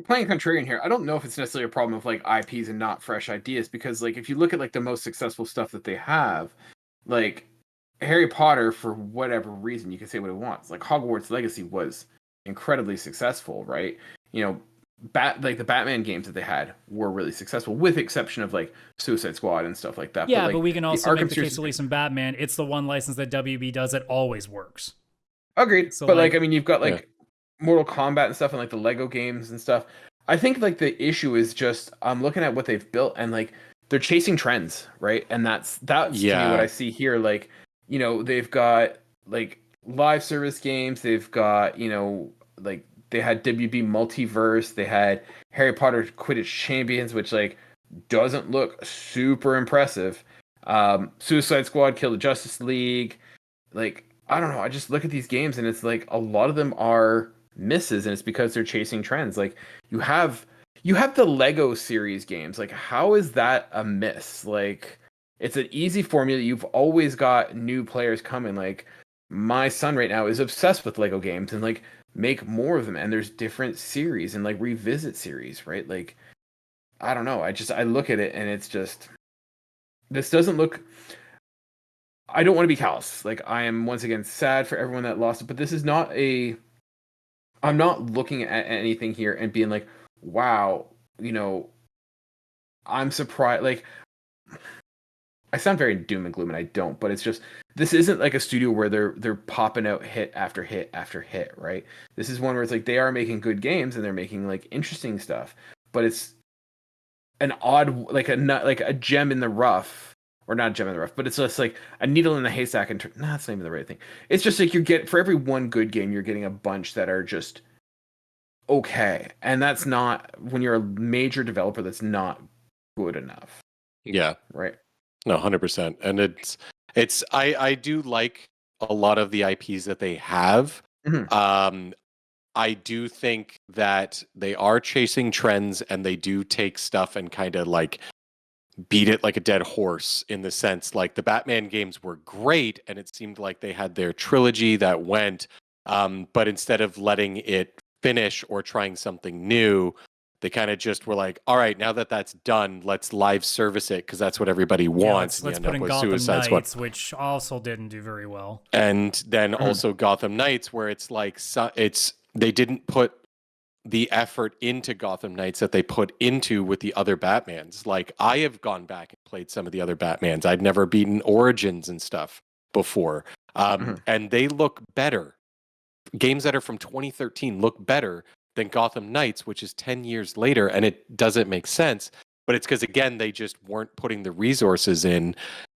Playing contrarian here, I don't know if it's necessarily a problem of like IPs and not fresh ideas, because like if you look at like the most successful stuff that they have, like Harry Potter, for whatever reason, you can say what it wants. Like Hogwarts Legacy was incredibly successful, right? You know, like the Batman games that they had were really successful, with the exception of like Suicide Squad and stuff like that. Yeah, but, like, but we can also make the series, case, at least in Batman, it's the one license that WB does that always works. Agreed. So, but like, I mean, you've got like Mortal Kombat and stuff, and like the Lego games and stuff. I think like the issue is just I'm looking at what they've built, and like they're chasing trends, right? And that's to me what I see here. Like, you know, they've got like live service games. They've got, you know, like they had WB Multiverse. They had Harry Potter Quidditch Champions, which like doesn't look super impressive. Suicide Squad, Kill the Justice League. Like, I don't know. I just look at these games and it's like a lot of them are misses, and it's because they're chasing trends. Like you have the Lego series games. Like, how is that a miss? Like, it's an easy formula. You've always got new players coming. Like, my son right now is obsessed with Lego games, and like make more of them. And there's different series and like revisit series, right? Like, I don't know. I look at it and it's just, this doesn't look. I don't want to be callous. Like, I am once again sad for everyone that lost it, but this is not I'm not looking at anything here and being like, wow, you know, I'm surprised. Like, I sound very doom and gloom, and I don't, but it's just, this isn't like a studio where they're popping out hit after hit after hit, right? This is one where it's like they are making good games and they're making like interesting stuff, but it's an odd, like a gem in the rough. Or not a gem in the rough, but it's just like a needle in the haystack. That's not even the right thing. It's just like for every one good game, you're getting a bunch that are just okay. And that's not, when you're a major developer, that's not good enough. Yeah. Right. No, 100%. And I do like a lot of the IPs that they have. Mm-hmm. I do think that they are chasing trends, and they do take stuff and kind of like beat it like a dead horse, in the sense like the Batman games were great and it seemed like they had their trilogy that went, but instead of letting it finish or trying something new, they kind of just were like, all right, now that that's done, let's live service it because that's what everybody wants. Let's put in Gotham Knights, which also didn't do very well. And then also Gotham Knights, where it's like they didn't put the effort into Gotham Knights that they put into with the other Batmans. Like, I have gone back and played some of the other Batmans. I'd never beaten Origins and stuff before. And they look better. Games that are from 2013 look better than Gotham Knights, which is 10 years later, and it doesn't make sense. But it's because, again, they just weren't putting the resources in.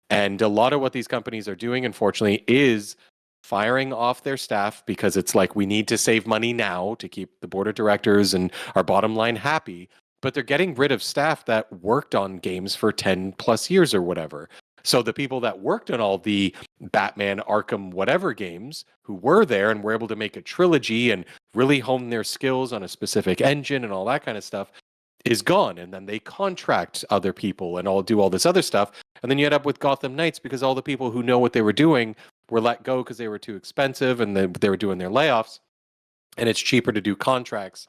And a lot of what these companies are doing, unfortunately, is firing off their staff because it's like, we need to save money now to keep the board of directors and our bottom line happy. But they're getting rid of staff that worked on games for 10 plus years or whatever. So the people that worked on all the Batman, Arkham, whatever games who were there and were able to make a trilogy and really hone their skills on a specific engine and all that kind of stuff is gone. And then they contract other people and all do all this other stuff. And then you end up with Gotham Knights because all the people who know what they were doing were let go because they were too expensive and they were doing their layoffs. And it's cheaper to do contracts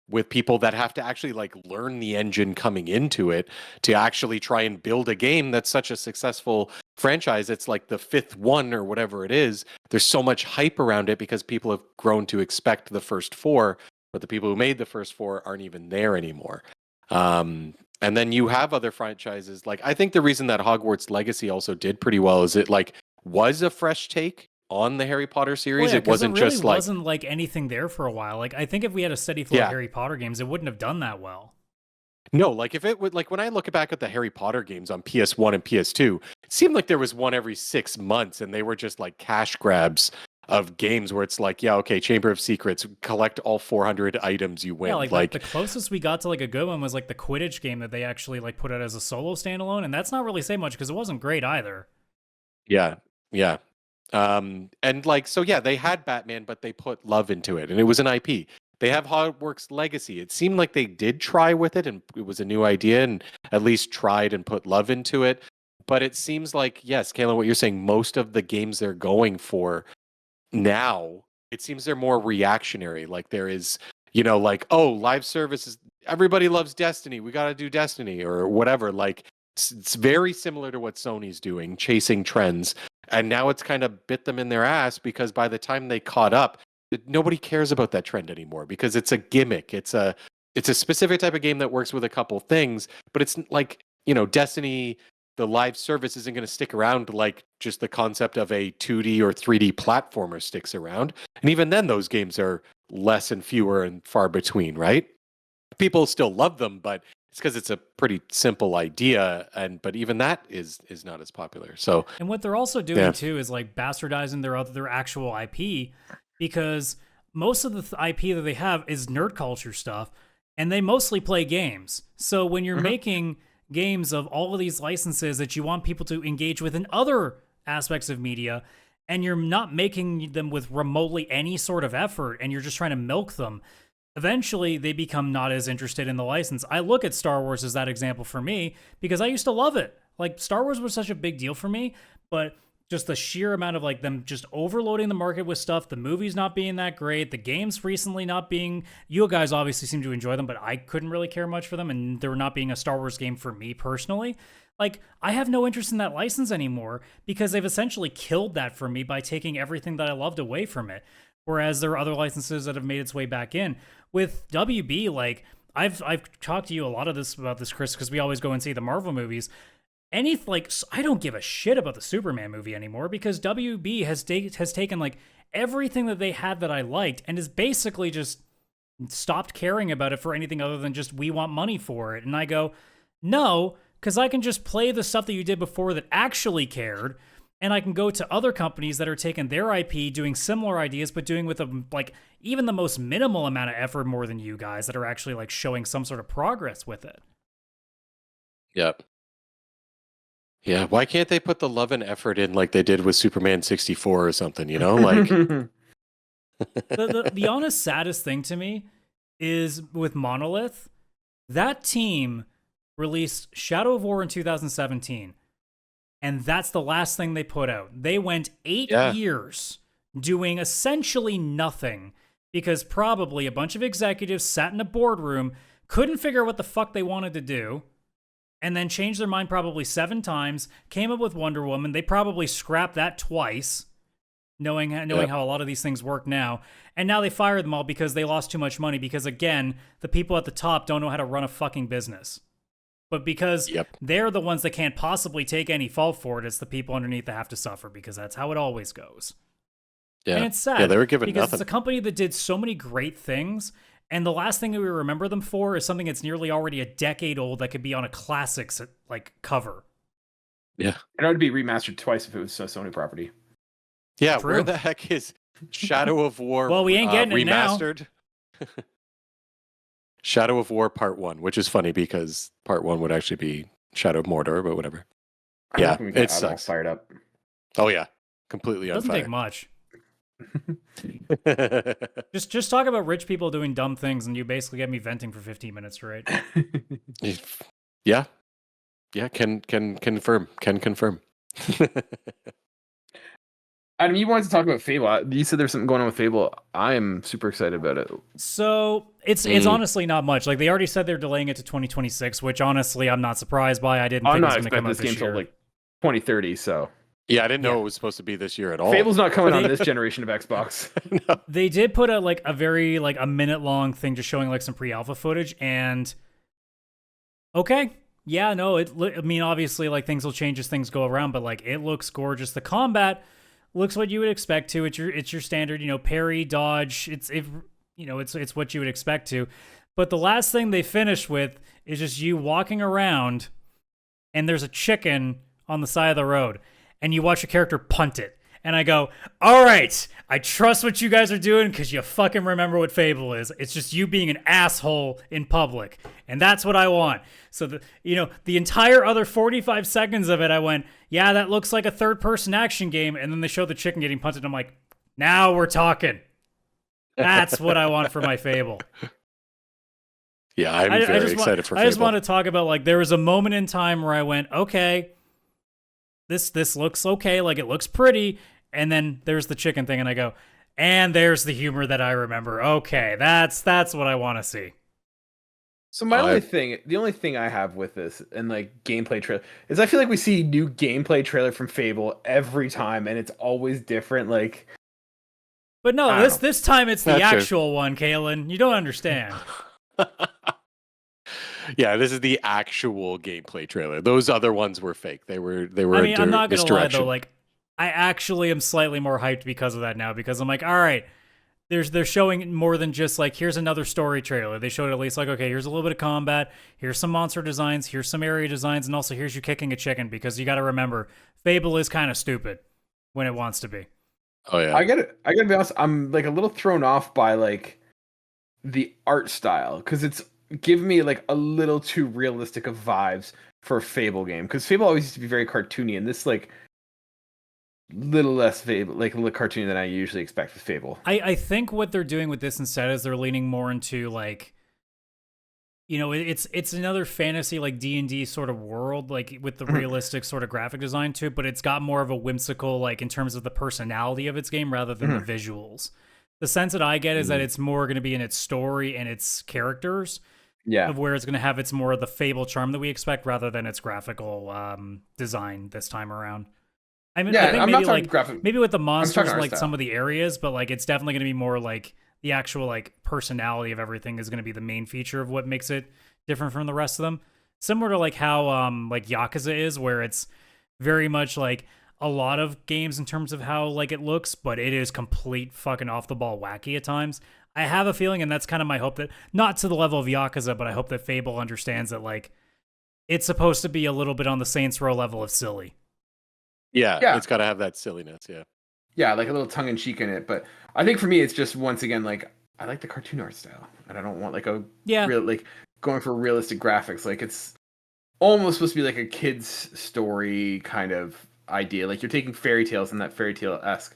with people that have to actually like learn the engine coming into it to actually try and build a game that's such a successful franchise. It's like the fifth one or whatever it is. There's so much hype around it because people have grown to expect the first four, but the people who made the first four aren't even there anymore. And then you have other franchises. Like, I think the reason that Hogwarts Legacy also did pretty well is it like was a fresh take on the Harry Potter series. Well, yeah, it wasn't it really just like wasn't like anything there for a while. Like, I think if we had a steady flow of Harry Potter games, it wouldn't have done that well. No, like if it would, like when I look back at the Harry Potter games on PS1 and PS2, it seemed like there was one every 6 months, and they were just like cash grabs of games where it's like, yeah, okay, Chamber of Secrets, collect all 400 items, you win. Yeah, like the closest we got to like a good one was like the Quidditch game that they actually like put out as a solo standalone, and that's not really saying much because it wasn't great either. Yeah. And like, so yeah, they had Batman, but they put love into it, and it was an IP. They have Hogwarts Legacy. It seemed like they did try with it, and it was a new idea, and at least tried and put love into it. But it seems like, yes, Kaylan, what you're saying, most of the games they're going for now, it seems they're more reactionary. Like there is, like, oh, live services, everybody loves Destiny, we got to do Destiny or whatever. Like it's very similar to what Sony's doing, chasing trends. And now it's kind of bit them in their ass because by the time they caught up, nobody cares about that trend anymore because it's a gimmick. It's a specific type of game that works with a couple things, but it's like, Destiny, the live service isn't going to stick around like just the concept of a 2D or 3D platformer sticks around. And even then, those games are less and fewer and far between, right? People still love them, but it's because it's a pretty simple idea, but even that is not as popular. So, and what they're also doing too is like bastardizing their actual IP, because most of the IP that they have is nerd culture stuff, and they mostly play games. So when you're making games of all of these licenses that you want people to engage with in other aspects of media, and you're not making them with remotely any sort of effort, and you're just trying to milk them, eventually they become not as interested in the license. I look at Star Wars as that example for me because I used to love it. Like, Star Wars was such a big deal for me, but just the sheer amount of like them just overloading the market with stuff, the movies not being that great, the games recently not being, you guys obviously seem to enjoy them, but I couldn't really care much for them, and there not being a Star Wars game for me personally. Like, I have no interest in that license anymore because they've essentially killed that for me by taking everything that I loved away from it. Whereas there are other licenses that have made its way back in. With WB, like, I've talked to you a lot about this, Chris, because we always go and see the Marvel movies. I don't give a shit about the Superman movie anymore because WB has taken like everything that they had that I liked and has basically just stopped caring about it for anything other than just we want money for it. And I go, no, because I can just play the stuff that you did before that actually cared. And I can go to other companies that are taking their IP, doing similar ideas, but doing with like even the most minimal amount of effort more than you guys that are actually like showing some sort of progress with it. Yep. Yeah, why can't they put the love and effort in like they did with Superman 64 or something, Like the honest saddest thing to me is with Monolith, that team released Shadow of War in 2017. And that's the last thing they put out. They went 8 years doing essentially nothing because probably a bunch of executives sat in a boardroom, couldn't figure out what the fuck they wanted to do, and then changed their mind probably 7 times, came up with Wonder Woman. They probably scrapped that twice, knowing how a lot of these things work now. And now they fired them all because they lost too much money because, again, the people at the top don't know how to run a fucking business. But because they're the ones that can't possibly take any fault for it, it's the people underneath that have to suffer because that's how it always goes. Yeah. And it's sad they were given because nothing. it's a company that did so many great things And the last thing that we remember them for is something that's nearly already a decade old that could be on a classics like cover. Yeah. And it would be remastered twice if it was a Sony property. Yeah, True. where the heck is Shadow of War Well, we ain't getting remastered? it now. Shadow of War Part 1, which is funny because Part 1 would actually be Shadow of Mordor, but whatever. Yeah, it sucks. Fired up. Oh yeah, completely on Doesn't fire. take much. Just talk about rich people doing dumb things, and you basically get me venting for 15 minutes straight. Yeah, can confirm. Adam, you wanted to talk about Fable. You said there's something going on with Fable. I am super excited about it. So it's honestly not much. Like they already said they're delaying it to 2026, which honestly I'm not surprised by. I didn't think it was going to come out this year. I'm not expecting this game till like 2030. So yeah, I didn't know it was supposed to be this year at all. Fable's not coming on this generation of Xbox. No. They did put a very a minute long thing just showing like some pre-alpha footage, and okay. Yeah, no, I mean, obviously, like, things will change as things go around, but, like, it looks gorgeous. The combat looks what you would expect to. It's your standard, parry, dodge. It's what you would expect to. But the last thing they finish with is just you walking around, and there's a chicken on the side of the road, and you watch your character punt it. And I go, all right, I trust what you guys are doing because you fucking remember what Fable is. It's just you being an asshole in public. And that's what I want. So, the entire other 45 seconds of it, I went, yeah, that looks like a third-person action game. And then they show the chicken getting punted. And I'm like, now we're talking. That's what I want for my Fable. Yeah, I'm very excited for Fable. I just want to talk about, like, there was a moment in time where I went, okay, this looks okay, like it looks pretty, and then there's the chicken thing, and I go, and there's the humor that I remember. Okay, that's what I want to see. So the only thing I have with this and like gameplay trailer is I feel like we see new gameplay trailer from Fable every time, and it's always different. Like, but no, this time it's the actual one, Kaylan. You don't understand. Yeah, this is the actual gameplay trailer. Those other ones were fake. They were. I mean, I'm not gonna lie though. Like, I actually am slightly more hyped because of that now. Because I'm like, all right, they're showing more than just like here's another story trailer. They showed at least like, okay, here's a little bit of combat. Here's some monster designs. Here's some area designs, and also here's you kicking a chicken. Because you got to remember, Fable is kind of stupid when it wants to be. Oh yeah, I gotta be honest. I'm like a little thrown off by like the art style because it's giving me like a little too realistic of vibes for a Fable game. Because Fable always used to be very cartoony, and this like little less Fable, like a little cartoony than I usually expect with Fable. I think what they're doing with this instead is they're leaning more into like, it's another fantasy like D&D sort of world, like with the realistic sort of graphic design to it, but it's got more of a whimsical, like in terms of the personality of its game rather than the visuals. The sense that I get is that it's more going to be in its story and its characters. Yeah. Of where it's going to have its more of the Fable charm that we expect rather than its graphical design this time around. I mean, I think maybe like maybe with the monsters like some of the areas, but like it's definitely going to be more like the actual like personality of everything is going to be the main feature of what makes it different from the rest of them. Similar to like how like Yakuza is, where it's very much like a lot of games in terms of how like it looks, but it is complete fucking off the ball wacky at times. I have a feeling, and that's kind of my hope, that not to the level of Yakuza, but I hope that Fable understands that like it's supposed to be a little bit on the Saints Row level of silly. Yeah. It's got to have that silliness. Yeah, like a little tongue in cheek in it. But I think for me, it's just once again like I like the cartoon art style, and I don't want like a real like going for realistic graphics. Like it's almost supposed to be like a kid's story kind of idea. Like you're taking fairy tales and that fairy tale-esque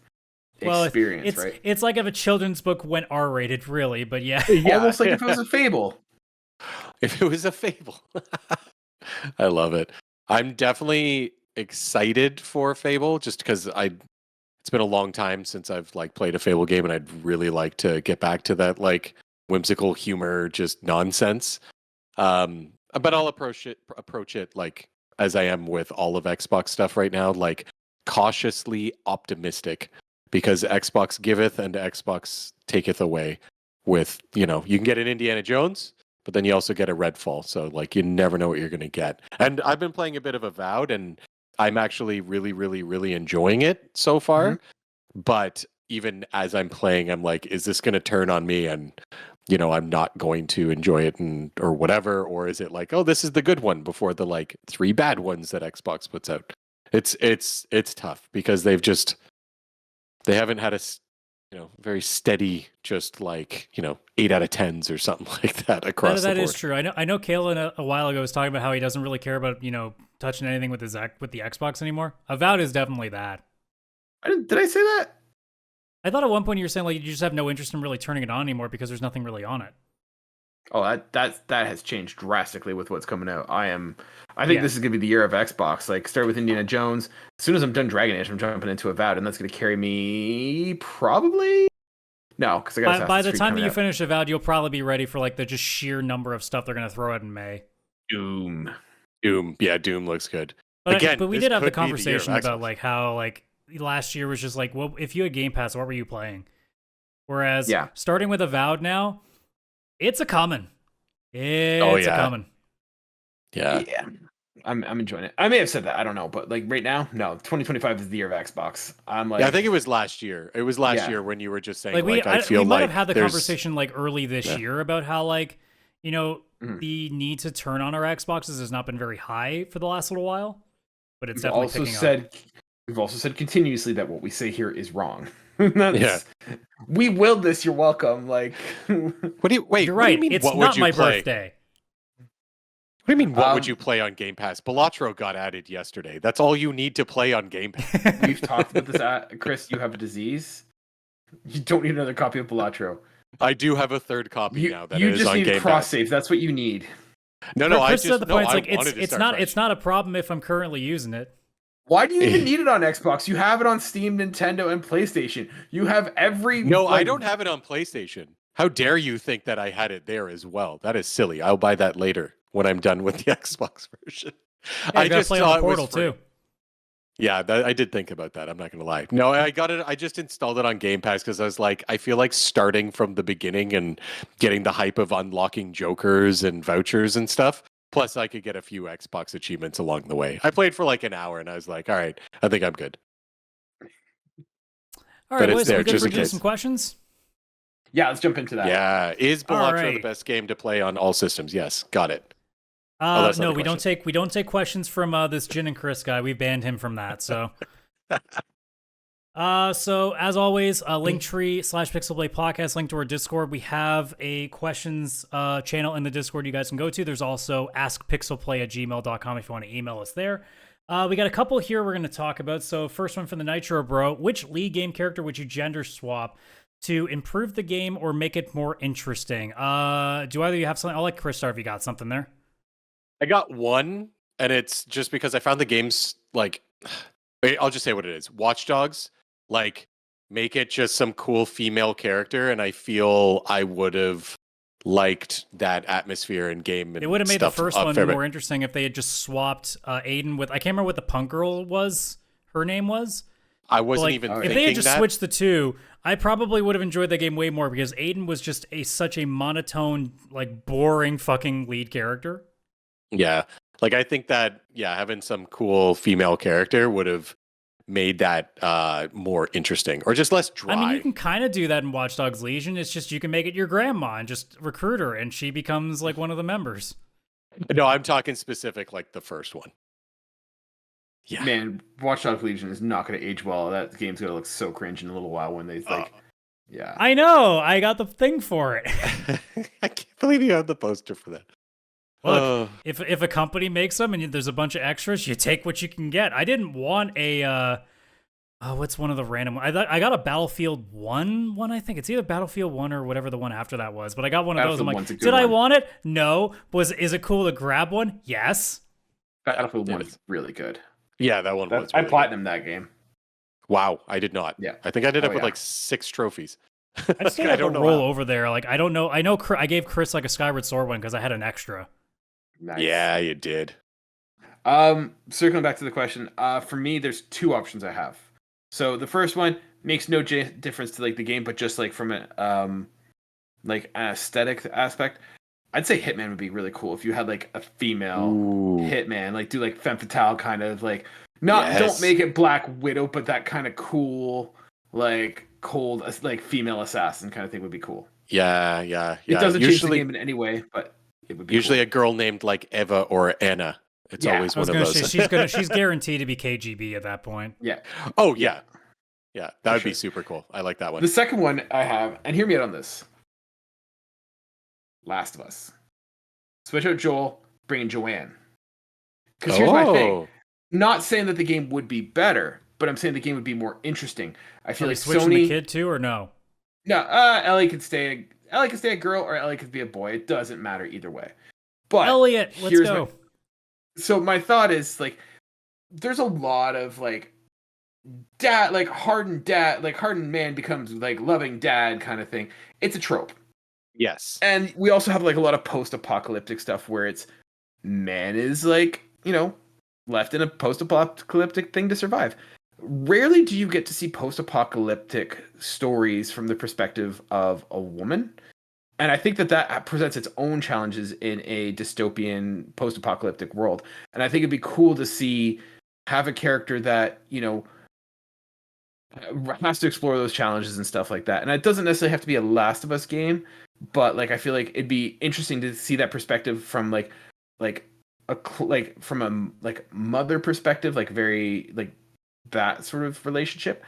experience, right? It's like if a children's book went R-rated, really, but yeah. Almost like if it was a Fable. If it was a Fable. I love it. I'm definitely excited for Fable just because it's been a long time since I've like played a Fable game, and I'd really like to get back to that like whimsical humor, just nonsense. But I'll approach it like as I am with all of Xbox stuff right now, like cautiously optimistic. Because Xbox giveth and Xbox taketh away with, you can get an Indiana Jones, but then you also get a Redfall. So, like, you never know what you're going to get. And I've been playing a bit of Avowed, and I'm actually really, really, really enjoying it so far. Mm-hmm. But even as I'm playing, I'm like, is this going to turn on me and, I'm not going to enjoy it or whatever? Or is it like, oh, this is the good one before the like 3 bad ones that Xbox puts out? It's tough because they haven't had a very steady, just like 8 out of 10s or something like that across the board. That is true. I know Kaylan a while ago was talking about how he doesn't really care about touching anything with the Xbox anymore. Avowed is definitely that. Did I say that? I thought at one point you were saying like you just have no interest in really turning it on anymore because there's nothing really on it. Oh, that has changed drastically with what's coming out. I think this is gonna be the year of Xbox. Like, start with Indiana Jones. As soon as I'm done Dragon Age, I'm jumping into Avowed, and that's gonna carry me probably. No, because I got. By the time that you finish Avowed, you'll probably be ready for like the just sheer number of stuff they're gonna throw out in May. Doom. Yeah, Doom looks good. But we did have the conversation about like how like last year was just like, well, if you had Game Pass, what were you playing? Whereas starting with Avowed now, it's a coming. It's a coming. Yeah. I'm enjoying it. I may have said that. I don't know. But like right now, no. 2025 is the year of Xbox. I'm like, I think it was last year. It was last year when you were just saying we feel might like have had the conversation like early this year about how like, the need to turn on our Xboxes has not been very high for the last little while. But it's definitely picking up. We've also said continuously that what we say here is wrong. We willed this. You're welcome. Like, wait. You're right. It's not my birthday. What do you mean? What would you play on Game Pass? Balatro got added yesterday. That's all you need to play on Game Pass. We've talked about this. Chris, you have a disease. You don't need another copy of Balatro. I do have a third copy now. That you is just on need Game cross Pass. save. That's what you need. No. Chris said the point. It's not a problem if I'm currently using it. Why do you even need it on Xbox? You have it on Steam, Nintendo, and PlayStation. You have every... No, I don't have it on PlayStation. How dare you think that I had it there as well? That is silly. I'll buy that later when I'm done with the Xbox version. I just play on Portal too. Yeah, I did think about that. I'm not going to lie. No, I got it. I just installed it on Game Pass because I was like, I feel like starting from the beginning and getting the hype of unlocking jokers and vouchers and stuff. Plus, I could get a few Xbox achievements along the way. I played for like an hour, and I was like, "All right, I think I'm good." All right, boys, we good for doing some questions? Yeah, let's jump into that. Yeah, is Balatro the best game to play on all systems? Yes, got it. No, we don't take questions from this Jin and Chris guy. We banned him from that. So, so as always, Linktree/PixelPlay Podcast, link to our Discord. We have a questions channel in the Discord you guys can go to. There's also askpixelplay@gmail.com if you want to email us there. We got a couple here we're going to talk about. So first one from the Nitro Bro. Which League game character would you gender swap to improve the game or make it more interesting? Do either of you have something? I'll let Chris start if you got something there. I got one, and it's just because I found the games like... I'll just say what it is. Watch Dogs, like, make it just some cool female character, and I feel I would have liked that atmosphere and game. And it would have made the first one more more interesting if they had just swapped Aiden with... I can't remember what the punk girl was. Her name was? I wasn't even thinking that. If they had just switched the two, I probably would have enjoyed that game way more because Aiden was just such a monotone, like, boring fucking lead character. Yeah. Like, I think that, having some cool female character would have made that more interesting or just less dry. I mean, you can kind of do that in Watch Dogs Legion. It's just you can make it your grandma and just recruit her and she becomes like one of the members. No, I'm talking specific, like the first one. Yeah. Man, Watch Dogs Legion is not going to age well. That game's going to look so cringe in a little while when they like... Yeah. I know. I got the thing for it. I can't believe you have the poster for that. Look, if a company makes them and there's a bunch of extras, you take what you can get. I didn't want a what's one of the random ones? I got a Battlefield 1 one, I think. It's either Battlefield 1 or whatever the one after that was. But I got one of those. I'm like, did I want it? No. Is it cool to grab one? Yes. Battlefield 1 is really good. Yeah, that one was really I platinumed that game. Wow, I did not. Yeah. I think I ended up with like 6 trophies. I just have to roll over there. Like, I don't know. I know I gave Chris like a Skyward Sword one because I had an extra. Nice. Yeah, you did. Circling back to the question, for me, there's 2 options I have. So the first one makes no difference to like the game, but just like from an like an aesthetic aspect, I'd say Hitman would be really cool if you had like a female Hitman, like do like femme fatale kind of like don't make it Black Widow, but that kind of cool like cold like female assassin kind of thing would be cool. Yeah. It doesn't change the Usually, game in any way, but it would be usually cool. a girl named like Eva or Anna. It's Yeah, always I was one of gonna those. say she's guaranteed to be KGB at that point. Yeah. Oh yeah. Yeah, that would be sure. super cool. I like that one. The second one I have, and hear me out on this. Last of Us. Switch out Joel, bring in Joanne. Because here's my thing. Not saying that the game would be better, but I'm saying the game would be more interesting. I feel like switching Sony. the kid too, or no? No, Ellie could stay a girl, or Ellie could be a boy. It doesn't matter either way. But Elliot, let's go. My thought is like, there's a lot of like hardened man becomes like loving dad kind of thing. It's a trope. Yes. And we also have like a lot of post-apocalyptic stuff where it's man is like, left in a post-apocalyptic thing to survive. Rarely do you get to see post-apocalyptic stories from the perspective of a woman. And I think that presents its own challenges in a dystopian post-apocalyptic world. And I think it'd be cool to have a character that, has to explore those challenges and stuff like that. And it doesn't necessarily have to be a Last of Us game, but like I feel like it'd be interesting to see that perspective from from a mother perspective, like very like that sort of relationship.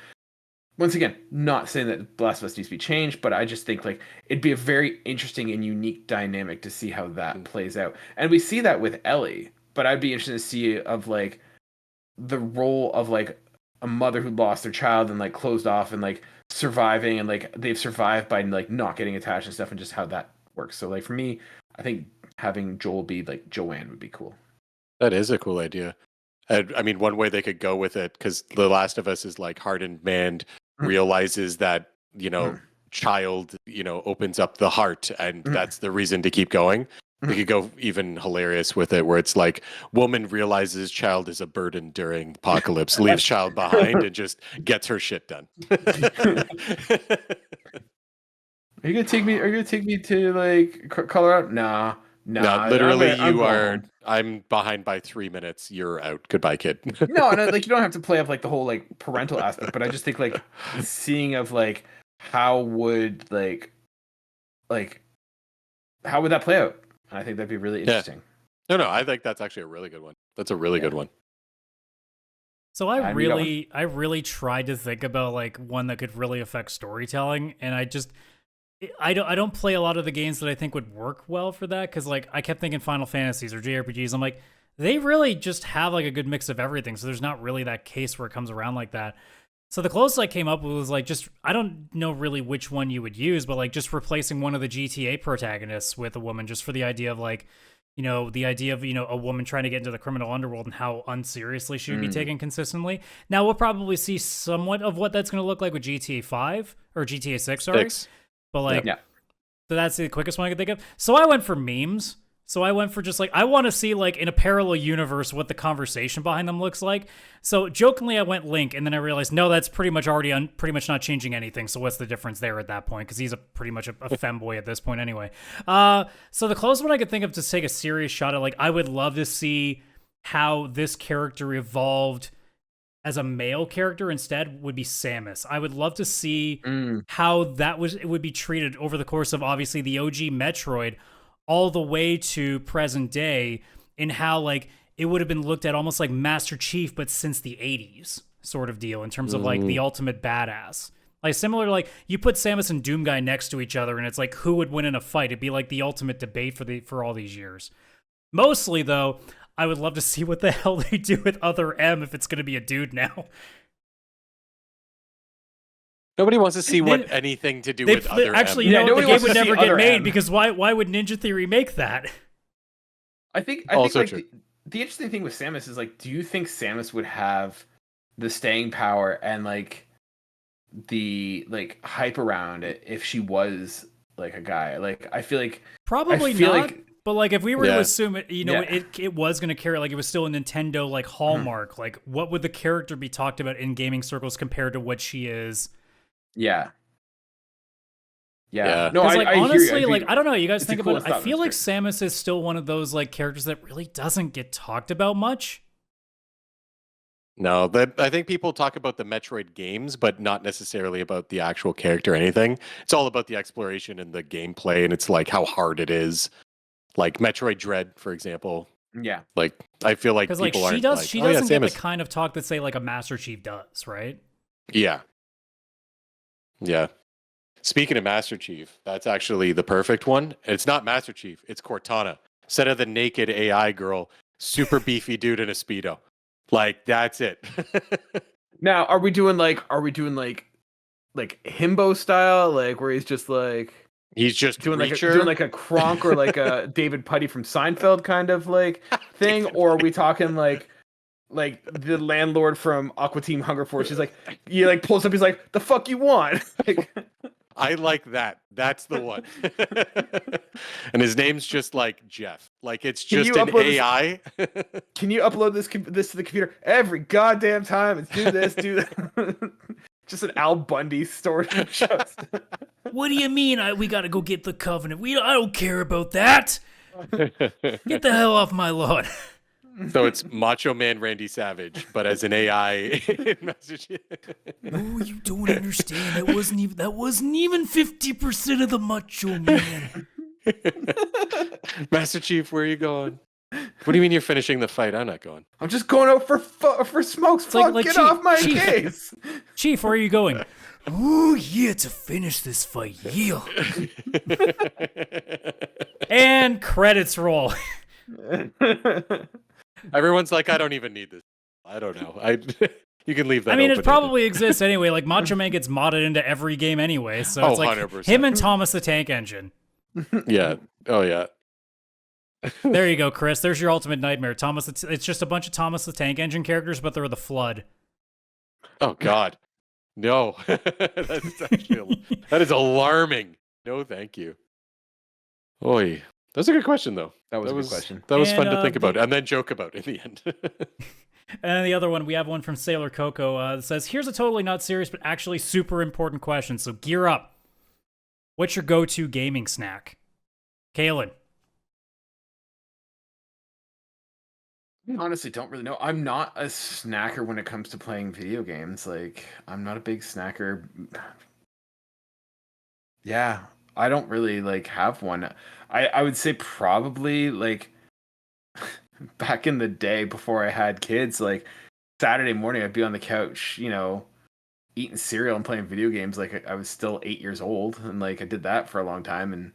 Once again, not saying that Last of Us needs to be changed, but I just think like it'd be a very interesting and unique dynamic to see how that plays out. And we see that with Ellie, but I'd be interested to see of like the role of like a mother who lost their child and like closed off and like surviving and like they've survived by like not getting attached and stuff, and just how that works. So like for me, I think having Joel be like Joanne would be cool. That is a cool idea. I mean, one way they could go with it, because The Last of Us is like hardened man realizes that, child, opens up the heart, and that's the reason to keep going. We could go even hilarious with it, where it's like woman realizes child is a burden during apocalypse, leaves child behind, and just gets her shit done. Are you gonna take me to like Colorado? Nah. No, literally, I'm behind by 3 minutes. You're out. Goodbye, kid. No, like you don't have to play up like the whole like parental aspect, but I just think like seeing of like how would that play out? I think that'd be really interesting. No, I think that's actually a really good one. That's a really good one. So I really tried to think about like one that could really affect storytelling, and I don't play a lot of the games that I think would work well for that, because like I kept thinking Final Fantasies or JRPGs. I'm like, they really just have like a good mix of everything, so there's not really that case where it comes around like that. So the closest I came up with was like I don't know really which one you would use, but like just replacing one of the GTA protagonists with a woman, just for the idea of like, a woman trying to get into the criminal underworld and how unseriously she would be taken consistently. Now we'll probably see somewhat of what that's going to look like with GTA 5 or GTA 6, sorry. But like, so that's the quickest one I could think of. So I went for memes. So I went for just like, I want to see like in a parallel universe what the conversation behind them looks like. So jokingly I went Link, and then I realized, no, that's pretty much already pretty much not changing anything. So what's the difference there at that point? Because he's pretty much a femboy at this point anyway. So the closest one I could think of to take a serious shot at, like, I would love to see how this character evolved as a male character instead would be Samus. I would love to see how it would be treated over the course of obviously the OG Metroid all the way to present day, in how like it would have been looked at almost like Master Chief, but since the 80s sort of deal, in terms of like the ultimate badass. Like similar to like you put Samus and Doomguy next to each other and it's like who would win in a fight. It'd be like the ultimate debate for all these years. Mostly though, I would love to see what the hell they do with Other M if it's going to be a dude now. Nobody wants to see anything to do with Other actually, M. The game would never get made, because why would Ninja Theory make that? I think like the interesting thing with Samus is like, do you think Samus would have the staying power and like the like hype around it if she was like a guy? Like I feel like probably not. Like, but like if we were to assume it, it was going to carry, like it was still a Nintendo like hallmark, like what would the character be talked about in gaming circles compared to what she is? Yeah. No, like, I honestly, hear you. like I don't know. You guys think about it. I feel like great. Samus is still one of those like characters that really doesn't get talked about much. No, I think people talk about the Metroid games, but not necessarily about the actual character or anything. It's all about the exploration and the gameplay, and it's like how hard it is. Like Metroid Dread, for example. Yeah. Like I feel like Because people she aren't does, like, she oh, yeah, doesn't get the Samus. kind of talk that say like a Master Chief does, right? Yeah. Yeah. Speaking of Master Chief, that's actually the perfect one. It's not Master Chief, it's Cortana. Instead of the naked AI girl, super beefy dude in a Speedo. Like, that's it. Now, are we doing like himbo style, like where he's just like He's just doing Reacher. like a Kronk or like a David Putty from Seinfeld kind of like thing, or are we talking like the landlord from Aqua Team Hunger Force? He's like, he like pulls up, he's like, the fuck you want? Like, I like that. That's the one. And his name's just like Jeff. Like it's Can just you an upload AI. can you upload this to the computer every goddamn time? It's do this, do that. Just an Al Bundy story. What do you mean? We gotta go get the Covenant? I don't care about that. Get the hell off my lawn. So it's Macho Man Randy Savage, but as an AI in Massachusetts. No, you don't understand. That wasn't even 50% of the Macho Man. Master Chief, where are you going? What do you mean you're finishing the fight? I'm not going. I'm just going out for smokes. Fuck, like get Chief, off my Chief. case. Chief, where are you going? Oh yeah, to finish this fight. Yeah. And credits roll. Everyone's like, I don't even need this. I don't know. You can leave that. I mean, it open-ended. probably exists anyway. Like Macho Man gets modded into every game anyway, so it's like 100%. him and Thomas the Tank Engine. Yeah. Oh yeah. There you go, Chris. There's your ultimate nightmare. It's just a bunch of Thomas the Tank Engine characters, but they're the Flood. Oh God. No. That is alarming. No, thank you. Oi. That's a good question, though. That was a good question. That was And, fun to think about and then joke about in the end. And the other one, we have one from Sailor Coco that says, here's a totally not serious, but actually super important question. So gear up. What's your go-to gaming snack? Kaylan. I honestly don't really know. I'm not a snacker when it comes to playing video games. Like, I'm not a big snacker. Yeah, I don't really like have one. I would say probably like back in the day before I had kids, like Saturday morning I'd be on the couch, eating cereal and playing video games. Like I was still 8 years old, and like I did that for a long time. And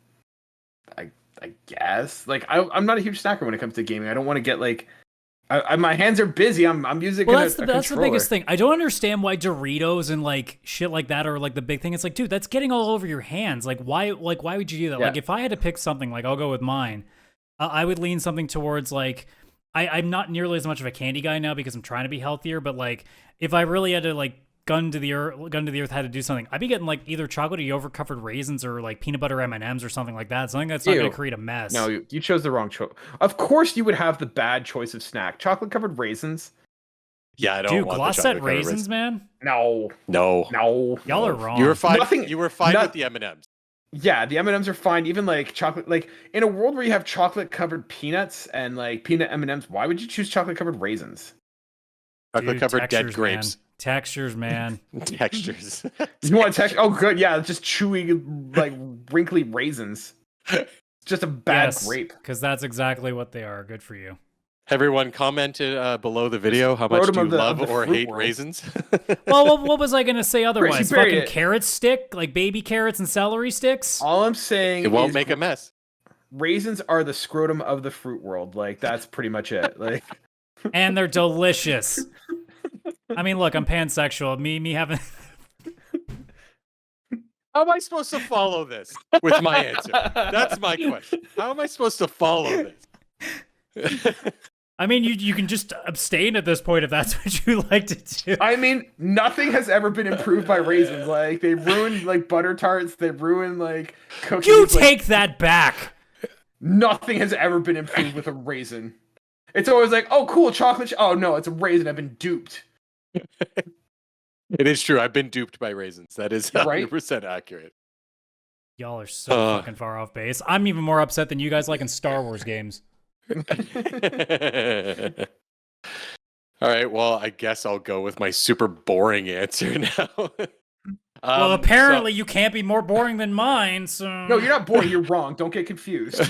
I guess like I'm not a huge snacker when it comes to gaming. I don't want to get like. My hands are busy. I'm using that's the biggest thing. I don't understand why Doritos and like shit like that are like the big thing. It's like, dude, that's getting all over your hands. Like why would you do that? Yeah. Like if I had to pick something, like I'll go with mine. I would lean something towards like I'm not nearly as much of a candy guy now because I'm trying to be healthier. But like if I really had to like gun to the earth had to do something, I'd be getting like either chocolatey over covered raisins or like peanut butter M&Ms or something like that. Something that's not going to create a mess. No, you chose the wrong choice. Of course, you would have the bad choice of snack: chocolate covered raisins. Yeah, I don't Dude, want the Glossette chocolate raisins, man. No. No. Y'all are wrong. You were fine. You were fine with the M&Ms. Yeah, the M&Ms are fine. Even like chocolate, like in a world where you have chocolate covered peanuts and like peanut M&Ms, why would you choose chocolate covered raisins? Chocolate covered dead grapes. Man. Textures, man. Textures. You want texture? Oh, good. Yeah, just chewy, like wrinkly raisins. Just a bad grape. Because that's exactly what they are. Good for you. Everyone commented below the video how much do you love or hate raisins? Well, what was I going to say otherwise? Chris, fucking carrot stick? Like baby carrots and celery sticks? All I'm saying it won't make a mess. Raisins are the scrotum of the fruit world. Like, that's pretty much it. Like, and they're delicious. I mean, look, I'm pansexual. Me having... How am I supposed to follow this with my answer? That's my question. How am I supposed to follow this? I mean, you can just abstain at this point if that's what you like to do. I mean, nothing has ever been improved by raisins. Like, they ruined, like, butter tarts. They ruined, like, cookies. You take that back. Nothing has ever been improved with a raisin. It's always like, oh, cool, chocolate. Oh, no, it's a raisin. I've been duped. It is true. I've been duped by raisins. That is 100% accurate. Y'all are so fucking far off base. I'm even more upset than you guys like in Star Wars games. All right, well, I guess I'll go with my super boring answer now. Well, apparently you can't be more boring than mine, so... No, you're not boring. You're wrong. Don't get confused.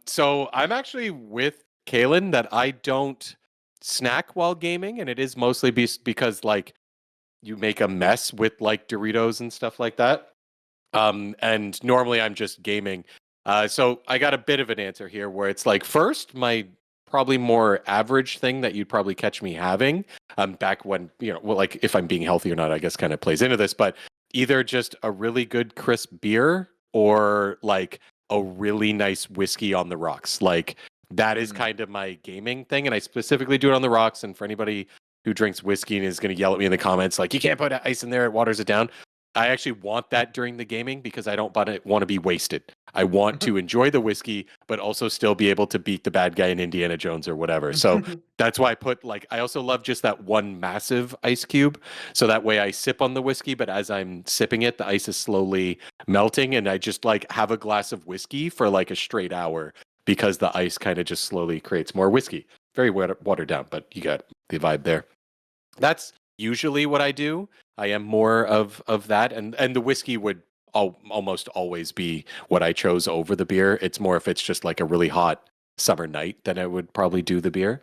So I'm actually with Kaylan that I don't snack while gaming, and it is mostly because like you make a mess with like Doritos and stuff like that. And normally I'm just gaming. So I got a bit of an answer here where it's like first, my probably more average thing that you'd probably catch me having, back when, well, like if I'm being healthy or not, I guess kind of plays into this, but either just a really good crisp beer or like a really nice whiskey on the rocks. Like that is kind of my gaming thing. And I specifically do it on the rocks. And for anybody who drinks whiskey and is going to yell at me in the comments, like, you can't put ice in there, it waters it down. I actually want that during the gaming because I don't want to be wasted. I want to enjoy the whiskey, but also still be able to beat the bad guy in Indiana Jones or whatever. So that's why I put like, I also love just that one massive ice cube. So that way I sip on the whiskey, but as I'm sipping it, the ice is slowly melting. And I just like have a glass of whiskey for like a straight hour because the ice kind of just slowly creates more whiskey. Very watered down, but you got the vibe there. That's usually what I do. I am more of that, and the whiskey would almost always be what I chose over the beer. It's more if it's just like a really hot summer night, then I would probably do the beer.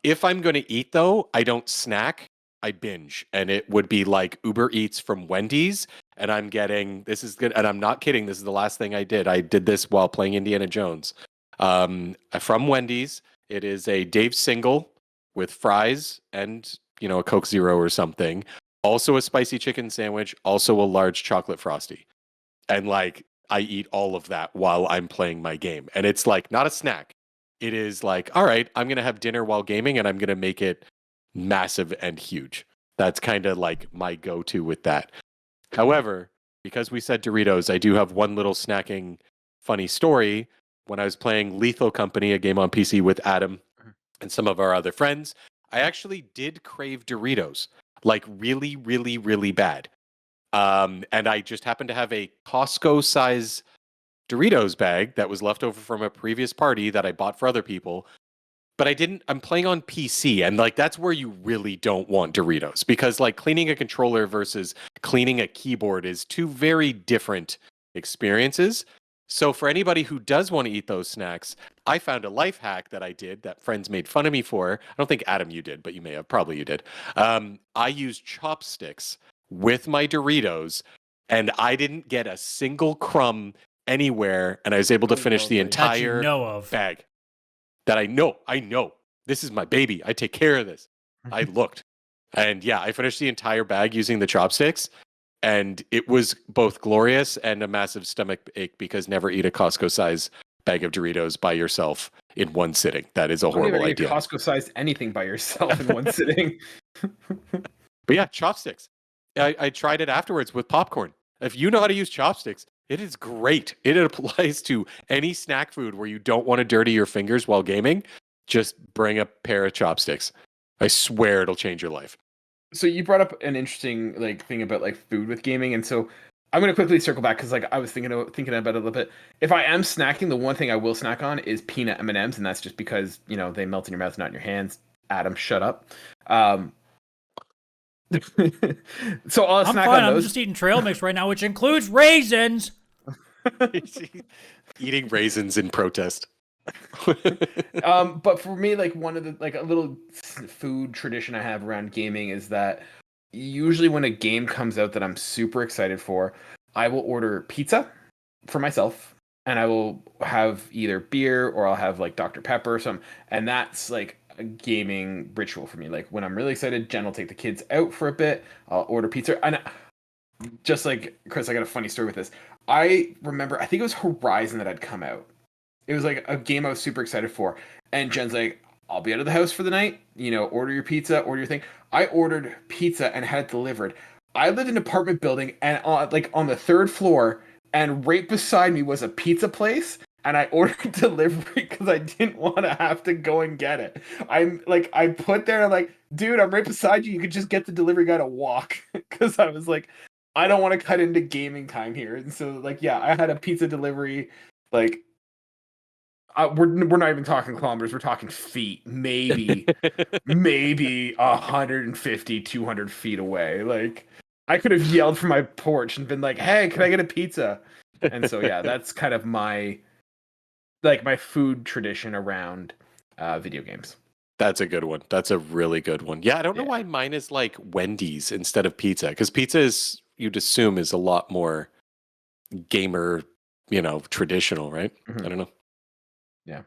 If I'm going to eat though, I don't snack. I binge, and it would be like Uber Eats from Wendy's, and I'm getting, this is good, and I'm not kidding. This is the last thing I did. I did this while playing Indiana Jones. From Wendy's, it is a Dave single with fries and a Coke Zero or something. Also a spicy chicken sandwich, also a large chocolate frosty. And like I eat all of that while I'm playing my game. And it's like not a snack. It is like, all right, I'm going to have dinner while gaming and I'm going to make it massive and huge. That's kind of like my go-to with that. However, because we said Doritos, I do have one little snacking funny story. When I was playing Lethal Company, a game on PC with Adam and some of our other friends, I actually did crave Doritos, like really, really, really bad. And I just happened to have a Costco size Doritos bag that was left over from a previous party that I bought for other people. But I'm playing on PC, and like that's where you really don't want Doritos, because like cleaning a controller versus cleaning a keyboard is two very different experiences. So for anybody who does want to eat those snacks, I found a life hack that I did that friends made fun of me for. I don't think, Adam, you did, but you may have. Probably you did. I used chopsticks with my Doritos, and I didn't get a single crumb anywhere, and I was able to finish the entire bag. That I know. This is my baby. I take care of this. I looked. And yeah, I finished the entire bag using the chopsticks. And it was both glorious and a massive stomach ache because never eat a Costco-sized bag of Doritos by yourself in one sitting. That is a horrible idea. Costco-sized anything by yourself in one sitting. But yeah, chopsticks. I tried it afterwards with popcorn. If you know how to use chopsticks, it is great. It applies to any snack food where you don't want to dirty your fingers while gaming. Just bring a pair of chopsticks. I swear it'll change your life. So you brought up an interesting thing about food with gaming, and so I'm gonna quickly circle back because I was thinking about it a little bit. If I am snacking, the one thing I will snack on is peanut M&Ms, and that's just because they melt in your mouth, not in your hands. Adam, shut up. So I'll snack on those. I'm just eating trail mix right now, which includes raisins. Eating raisins in protest. But for me, one of the a little food tradition I have around gaming is that usually when a game comes out that I'm super excited for, I will order pizza for myself, and I will have either beer or I'll have Dr. Pepper or something, and that's a gaming ritual for me. When I'm really excited, Jen will take the kids out for a bit. I'll order pizza, and just like Chris, I got a funny story with this. I remember, I think it was Horizon that had come out. It was a game I was super excited for. And Jen's like, I'll be out of the house for the night. Order your pizza, order your thing. I ordered pizza and had it delivered. I lived in an apartment building and on the third floor, and right beside me was a pizza place. And I ordered delivery because I didn't want to have to go and get it. I put there, and I'm like, dude, I'm right beside you. You could just get the delivery guy to walk. Because I was like, I don't want to cut into gaming time here. And so, yeah, I had a pizza delivery, we're not even talking kilometers. We're talking feet. Maybe 150, 200 feet away. Like, I could have yelled from my porch and been like, "Hey, can I get a pizza?" And so yeah, that's kind of my food tradition around video games. That's a good one. That's a really good one. Yeah, I don't know why mine is like Wendy's instead of pizza, because pizza is, you'd assume, is a lot more gamer, traditional, right? Mm-hmm. I don't know. Yeah.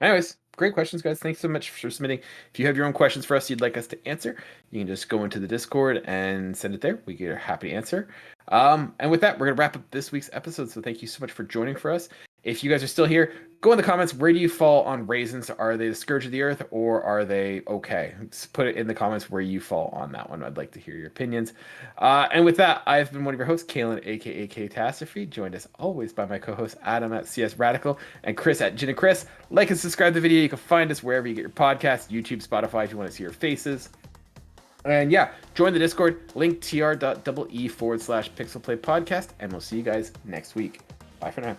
Anyways, great questions, guys. Thanks so much for submitting. If you have your own questions for us you'd like us to answer, you can just go into the Discord and send it there. We get a happy answer. And with that, we're going to wrap up this week's episode. So thank you so much for joining for us. If you guys are still here, go in the comments. Where do you fall on raisins? Are they the scourge of the earth, or are they okay? Just put it in the comments where you fall on that one. I'd like to hear your opinions. And with that, I've been one of your hosts, Kaylan, aka Catastrophe, joined as always by my co-host Adam at CS Radical and Chris at Gin and Chris. Like and subscribe to the video. You can find us wherever you get your podcasts, YouTube, Spotify, if you want to see our faces. And yeah, join the Discord, link tr.ee/PixelPlay Podcast, and we'll see you guys next week. Bye for now.